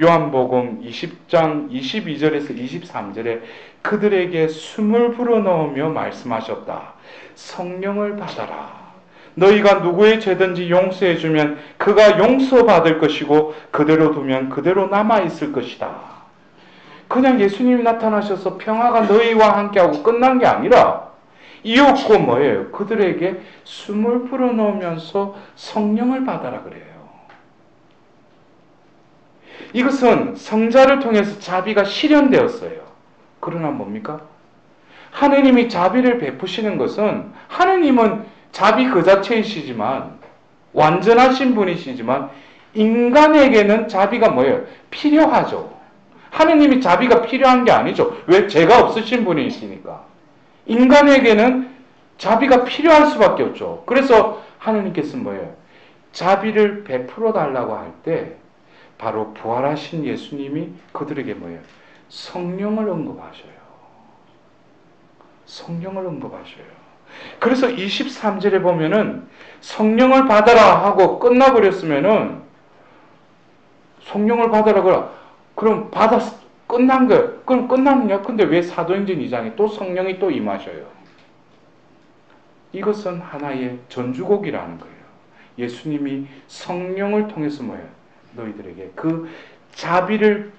요한복음 20장 22절에서 23절에 그들에게 숨을 불어넣으며 말씀하셨다. 성령을 받아라. 너희가 누구의 죄든지 용서해주면 그가 용서받을 것이고 그대로 두면 그대로 남아있을 것이다. 그냥 예수님이 나타나셔서 평화가 너희와 함께하고 끝난 게 아니라 이었고 뭐예요? 그들에게 숨을 불어넣으면서 성령을 받아라 그래요. 이것은 성자를 통해서 자비가 실현되었어요. 그러나 뭡니까? 하느님이 자비를 베푸시는 것은 하느님은 자비 그 자체이시지만 완전하신 분이시지만 인간에게는 자비가 뭐예요? 필요하죠. 하느님이 자비가 필요한 게 아니죠. 왜? 죄가 없으신 분이시니까. 인간에게는 자비가 필요할 수밖에 없죠. 그래서 하느님께서는 뭐예요? 자비를 베풀어 달라고 할 때 바로 부활하신 예수님이 그들에게 뭐예요? 성령을 언급하셔요. 성령을 언급하셔요. 그래서 23절에 보면은 성령을 받아라 하고 끝나버렸으면은 성령을 받아라 그럼 끝난 거예요. 그럼 끝났냐? 근데 왜 사도행전 2장에 또 성령이 또 임하셔요? 이것은 하나의 전주곡이라는 거예요. 예수님이 성령을 통해서 뭐예요? 너희들에게 그 자비를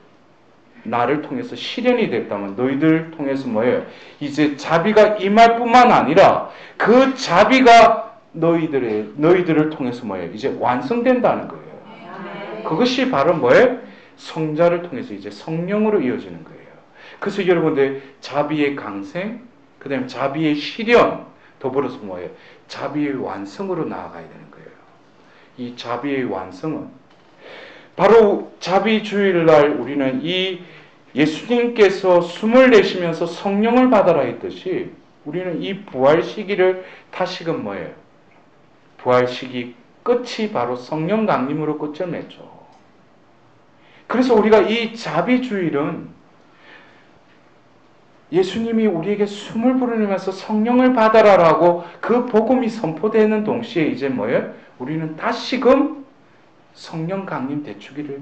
나를 통해서 실현이 됐다면 너희들 통해서 뭐예요? 이제 자비가 임할 뿐만 아니라 그 자비가 너희들을 통해서 뭐예요? 이제 완성된다는 거예요. 그것이 바로 뭐예요? 성자를 통해서 이제 성령으로 이어지는 거예요. 그래서 여러분들 자비의 강생, 그 다음에 자비의 실현, 더불어서 뭐예요? 자비의 완성으로 나아가야 되는 거예요. 이 자비의 완성은 바로 자비 주일날 우리는 이 예수님께서 숨을 내쉬면서 성령을 받아라 했듯이 우리는 이 부활 시기를 다시금 뭐예요? 부활 시기 끝이 바로 성령 강림으로 끝을 맺죠. 그래서 우리가 이 자비 주일은 예수님이 우리에게 숨을 불어내면서 성령을 받아라라고 그 복음이 선포되는 동시에 이제 뭐예요? 우리는 다시금 성령 강림 대축일을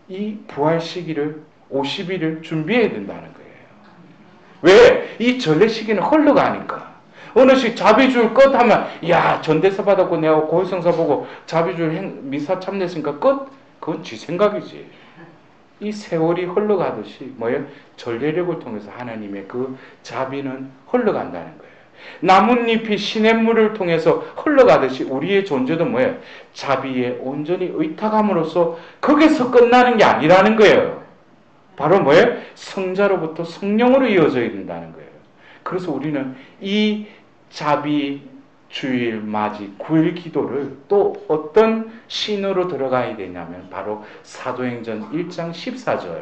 이 부활 시기를 50일을 준비해야 된다는 거예요. 왜? 이 전례 시기는 흘러가니까. 어느 식 자비주일 끝 하면 야 전대사 받았고 내가 고해성사 보고 자비주일 미사 참냈으니까 끝? 그건 지 생각이지. 이 세월이 흘러가듯이 뭐예요? 전례력을 통해서 하나님의 그 자비는 흘러간다는 거예요. 나뭇잎이 시냇물을 통해서 흘러가듯이 우리의 존재도 뭐예요? 자비에 온전히 의탁함으로써 거기서 끝나는 게 아니라는 거예요. 바로 뭐예요? 성자로부터 성령으로 이어져야 된다는 거예요. 그래서 우리는 이 자비 주일 맞이 9일 기도를 또 어떤 신으로 들어가야 되냐면 바로 사도행전 1장 14절.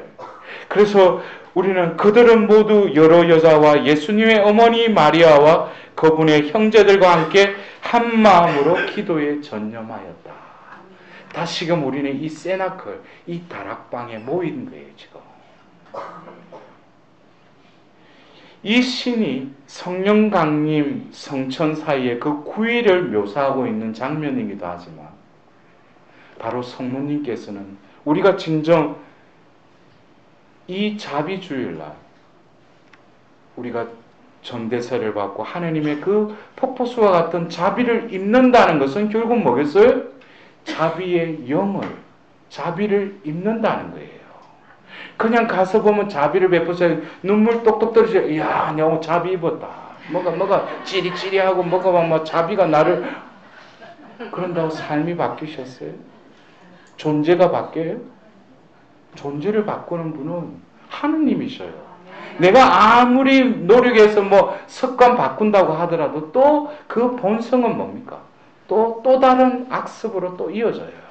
그래서 우리는 그들은 모두 여러 여자와 예수님의 어머니 마리아와 그분의 형제들과 함께 한 마음으로 기도에 전념하였다. 다시금 우리는 이 세나클, 이 다락방에 모인 거예요, 지금. 이 신이 성령 강림, 성천 사이에 그 9일을 묘사하고 있는 장면이기도 하지만 바로 성모님께서는 우리가 진정 이 자비주일날 우리가 전대사를 받고 하나님의 그 폭포수와 같은 자비를 입는다는 것은 결국 뭐겠어요? 자비의 영을, 자비를 입는다는 거예요. 그냥 가서 보면 자비를 베푸세요. 눈물 똑똑 떨어져. 이야, 내가 자비 입었다. 뭐가 찌리찌리하고 뭐가 막 자비가 나를 그런다고 삶이 바뀌셨어요? 존재가 바뀌어요? 존재를 바꾸는 분은 하느님이셔요. 내가 아무리 노력해서 뭐 습관 바꾼다고 하더라도 또 그 본성은 뭡니까? 또 다른 악습으로 또 이어져요.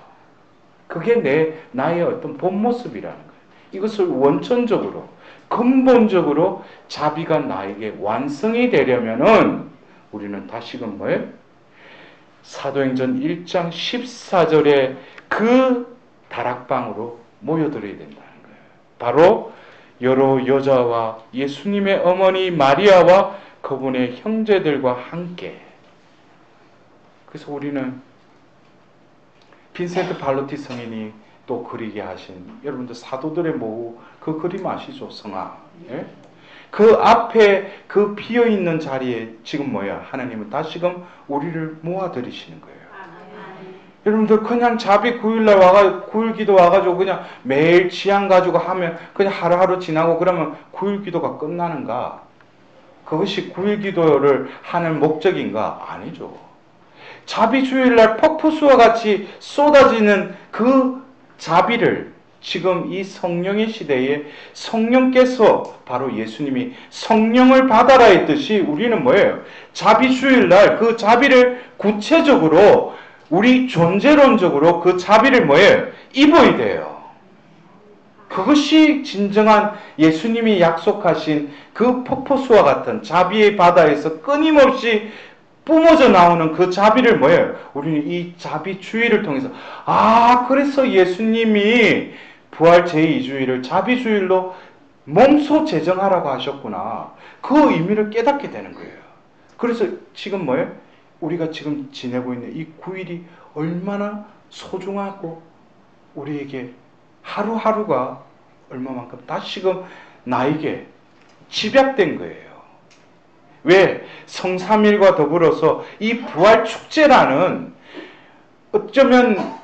그게 나의 어떤 본 모습이라는 거예요. 이것을 원천적으로, 근본적으로 자비가 나에게 완성이 되려면은 우리는 다시금 뭐예요? 사도행전 1장 14절에 그 다락방으로 모여들어야 된다는 거예요. 바로 여러 여자와 예수님의 어머니 마리아와 그분의 형제들과 함께. 그래서 우리는 빈센트 발로티 성인이 또 그리게 하신 여러분들 사도들의 모후 그 그림 아시죠? 성화. 예? 그 앞에 그 비어있는 자리에 지금 뭐야? 하나님은 다시금 우리를 모아들이시는 거예요. 여러분들 그냥 자비 9일날 와가지고 9일 기도 와가지고 그냥 매일 취향 가지고 하면 그냥 하루하루 지나고 그러면 9일 기도가 끝나는가? 그것이 9일 기도를 하는 목적인가? 아니죠. 자비 주일날 폭포수와 같이 쏟아지는 그 자비를 지금 이 성령의 시대에 성령께서 바로 예수님이 성령을 받아라 했듯이 우리는 뭐예요? 자비 주일날 그 자비를 구체적으로 우리 존재론적으로 그 자비를 뭐예요? 입어야 돼요. 그것이 진정한 예수님이 약속하신 그 폭포수와 같은 자비의 바다에서 끊임없이 뿜어져 나오는 그 자비를 뭐예요? 우리는 이 자비 주의를 통해서 그래서 예수님이 부활 제2주일을 자비 주일로 몸소 제정하라고 하셨구나. 그 의미를 깨닫게 되는 거예요. 그래서 지금 뭐예요? 우리가 지금 지내고 있는 이 9일이 얼마나 소중하고 우리에게 하루하루가 얼마만큼 다시금 나에게 집약된 거예요. 왜? 성삼일과 더불어서 이 부활 축제라는 어쩌면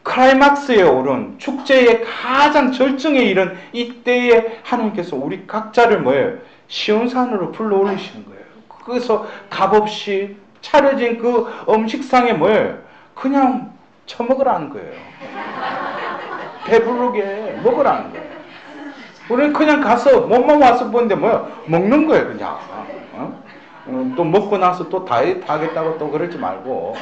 클라이막스에 오른 축제의 가장 절정에 이른 이때에 하나님께서 우리 각자를 뭐예요? 시온산으로 불러 올리시는 거예요. 그래서 값없이 차려진 그 음식상에 뭐예요? 그냥 처먹으라는 거예요. 배부르게 먹으라는 거예요. 우리는 그냥 가서 몸만 와서 보는데 뭐야? 먹는 거예요, 그냥. 또 먹고 나서 또 다이어트 하겠다고 또 그러지 말고.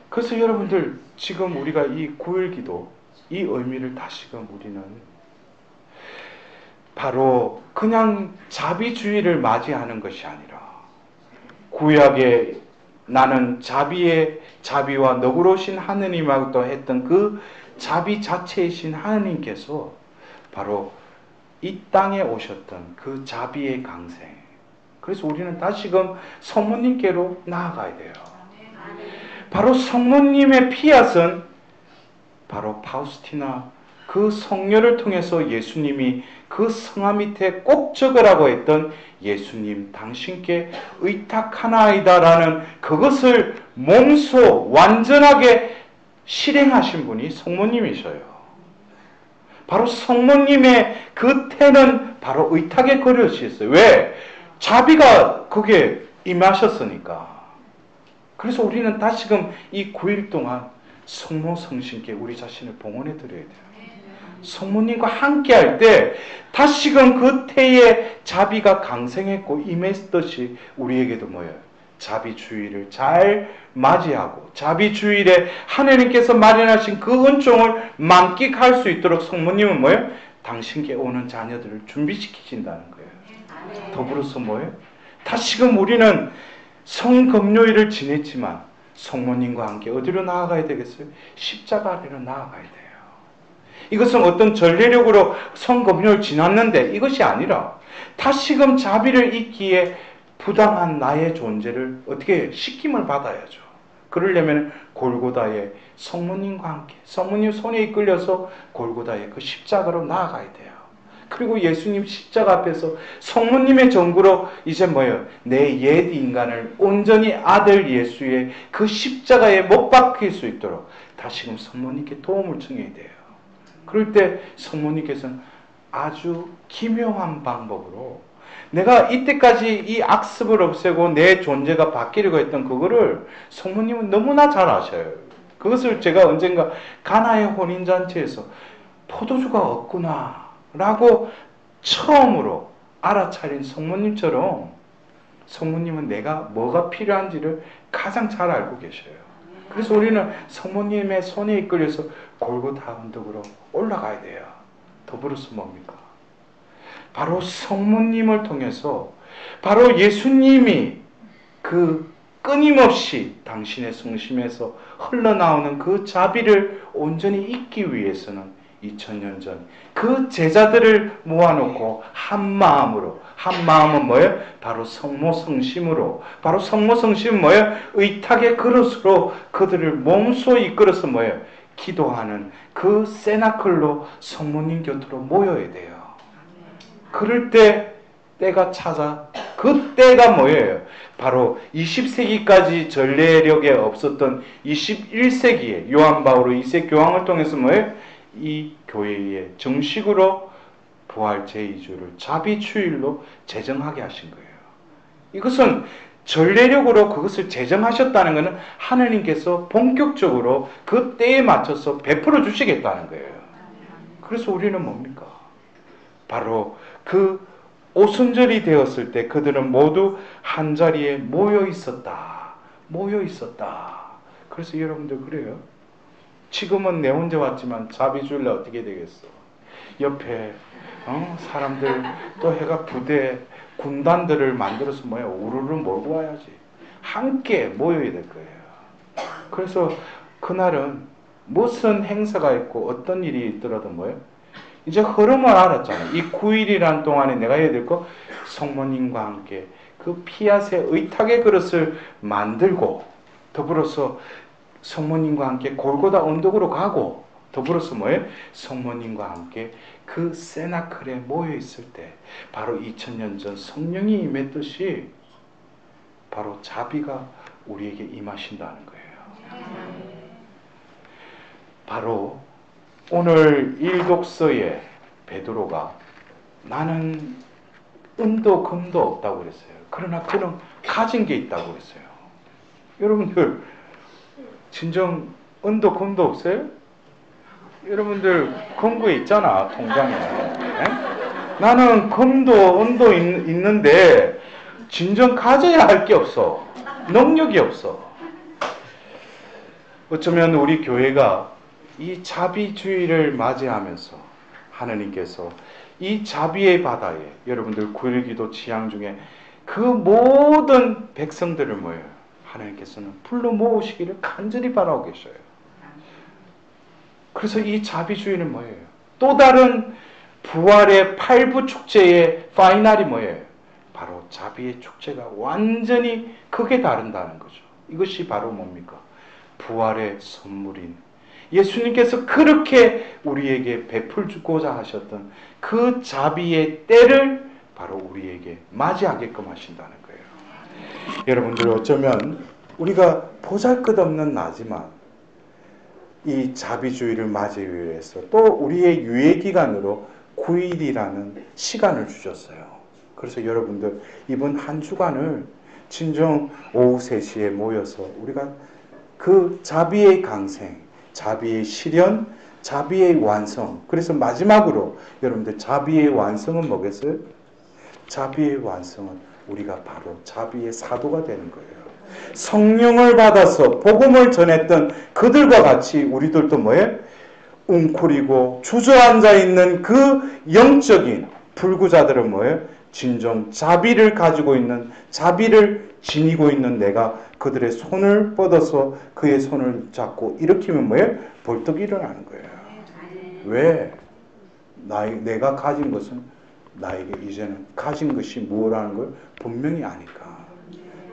그래서 여러분들 지금 우리가 이 9일 기도 이 의미를 다시금 우리는 바로 그냥 자비주의를 맞이하는 것이 아니라 구약에 나는 자비와 너그러우신 하느님하고 했던 그 자비 자체이신 하느님께서 바로 이 땅에 오셨던 그 자비의 강생. 그래서 우리는 다시금 성모님께로 나아가야 돼요. 바로 성모님의 피앗은 바로 파우스티나 그 성녀를 통해서 예수님이 그 성화 밑에 꼭 적으라고 했던 예수님 당신께 의탁하나이다라는 그것을 몸소 완전하게 실행하신 분이 성모님이셔요. 바로 성모님의 그 태는 바로 의탁의 그릇이었어요. 왜? 자비가 그게 임하셨으니까. 그래서 우리는 다시금 이 9일 동안 성모 성신께 우리 자신을 봉헌해 드려야 돼요. 성모님과 함께 할 때 다시금 그 태에 자비가 강생했고 임했듯이 우리에게도 뭐예요? 자비주의를 잘 맞이하고 자비주의에 하나님께서 마련하신 그 은총을 만끽할 수 있도록 성모님은 뭐예요? 당신께 오는 자녀들을 준비시키신다는 거예요. 더불어서 뭐예요? 다시금 우리는 성금요일을 지냈지만 성모님과 함께 어디로 나아가야 되겠어요? 십자가 아래로 나아가야 돼요. 이것은 어떤 전례력으로 성금요일 지났는데 이것이 아니라 다시금 자비를 잊기에 부당한 나의 존재를 어떻게 씻김을 받아야죠. 그러려면 골고다의 성모님과 함께 성모님 손에 이끌려서 골고다의 그 십자가로 나아가야 돼요. 그리고 예수님 십자가 앞에서 성모님의 전구로 이제 뭐예요? 내 옛 인간을 온전히 아들 예수의 그 십자가에 못 박힐 수 있도록 다시금 성모님께 도움을 청해야 돼요. 그럴 때 성모님께서는 아주 기묘한 방법으로 내가 이때까지 이 악습을 없애고 내 존재가 바뀌려고 했던 그거를 성모님은 너무나 잘 아셔요. 그것을 제가 언젠가 가나의 혼인잔치에서 포도주가 없구나 라고 처음으로 알아차린 성모님처럼 성모님은 내가 뭐가 필요한지를 가장 잘 알고 계셔요. 그래서 우리는 성모님의 손에 이끌려서 골고다 언덕으로 올라가야 돼요. 더불어서 뭡니까? 바로 성모님을 통해서 바로 예수님이 그 끊임없이 당신의 성심에서 흘러나오는 그 자비를 온전히 잊기 위해서는 2000년 전 그 제자들을 모아놓고 한 마음은 뭐예요? 바로 성모성심으로, 바로 성모성심은 뭐예요? 의탁의 그릇으로 그들을 몸소 이끌어서 뭐예요? 기도하는 그 세나클로 성모님 곁으로 모여야 돼요. 그럴 때 때가 찾아 그 때가 뭐예요? 바로 20세기까지 전례력에 없었던 21세기에 요한 바오로 2세 교황을 통해서 뭐예요? 이 교회에 정식으로 부활 제2주를 자비주일로 제정하게 하신 거예요. 이것은 전례력으로 그것을 제정하셨다는 것은 하나님께서 본격적으로 그 때에 맞춰서 베풀어 주시겠다는 거예요. 그래서 우리는 뭡니까? 바로 그 오순절이 되었을 때 그들은 모두 한자리에 모여 있었다. 그래서 여러분들 그래요. 지금은 내 혼자 왔지만 자비주일날 어떻게 되겠어? 옆에 사람들 또 해가 부대 군단들을 만들어서 우르르 몰고 와야지. 함께 모여야 될 거예요. 그래서 그날은 무슨 행사가 있고 어떤 일이 있더라도 이제 흐름을 알았잖아요. 이 9일이란 동안에 내가 해야 될 거 성모님과 함께 그 피앗의 의탁의 그릇을 만들고 더불어서 성모님과 함께 골고다 언덕으로 가고 더불어서 뭐예요? 성모님과 함께 그 세나클에 모여 있을 때 바로 2000년 전 성령이 임했듯이 바로 자비가 우리에게 임하신다는 거예요. 바로 오늘 일독서에 베드로가 나는 은도 금도 없다고 그랬어요. 그러나 그는 가진 게 있다고 그랬어요. 여러분들 진정 은도 금도 없어요? 여러분들 금고 있잖아, 통장에. 네? 나는 금도 은도 있는데 진정 가져야 할 게 없어. 능력이 없어. 어쩌면 우리 교회가 이 자비주의를 맞이하면서 하나님께서 이 자비의 바다에 여러분들 구일기도 지향 중에 그 모든 백성들을 뭐예요? 하나님께서는 불러 모으시기를 간절히 바라고 계셔요. 그래서 이 자비주의는 뭐예요? 또 다른 부활의 8부 축제의 파이널이 뭐예요? 바로 자비의 축제가 완전히 크게 다른다는 거죠. 이것이 바로 뭡니까? 부활의 선물인 예수님께서 그렇게 우리에게 베풀고자 하셨던 그 자비의 때를 바로 우리에게 맞이하게끔 하신다는 거예요. 여러분들 어쩌면 우리가 보잘것없는 나지만 이 자비주의를 맞이하기 위해서 또 우리의 유예기간으로 9일이라는 시간을 주셨어요. 그래서 여러분들 이번 한 주간을 진정 오후 3시에 모여서 우리가 그 자비의 강생, 자비의 실현, 자비의 완성. 그래서 마지막으로 여러분들 자비의 완성은 뭐겠어요? 자비의 완성은 우리가 바로 자비의 사도가 되는 거예요. 성령을 받아서 복음을 전했던 그들과 같이 우리들도 뭐예요? 웅크리고 주저앉아 있는 그 영적인 불구자들은 뭐예요? 진정 자비를 가지고 있는, 자비를 지니고 있는 내가 그들의 손을 뻗어서 그의 손을 잡고 일으키면 뭐예요? 벌떡 일어나는 거예요. 왜? 내가 가진 것은 나에게 이제는 가진 것이 무엇라는 걸 분명히 아니까.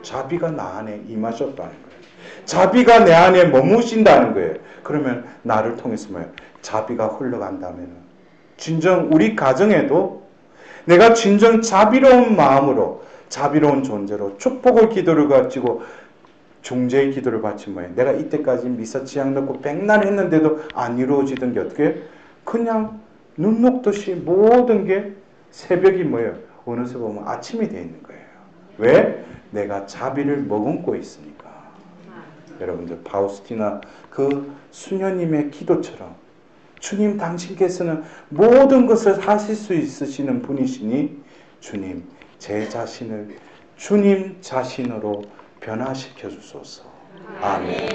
자비가 나 안에 임하셨다는 거예요. 자비가 내 안에 머무신다는 거예요. 그러면 나를 통해서 뭐예요? 자비가 흘러간다면 진정 우리 가정에도 내가 진정 자비로운 마음으로, 자비로운 존재로 축복의 기도를 가지고 중재의 기도를 바친 뭐예요? 내가 이때까지 미사 지향 넣고 백날 했는데도 안 이루어지던 게 어떻게? 그냥 눈 녹듯이 모든 게 새벽이 뭐예요? 어느새 보면 아침이 되어 있는 거예요. 왜? 내가 자비를 머금고 있으니까. 여러분들 파우스티나 그 수녀님의 기도처럼 주님 당신께서는 모든 것을 하실 수 있으시는 분이시니 주님 제 자신을 주님 자신으로 변화시켜 주소서. 아멘.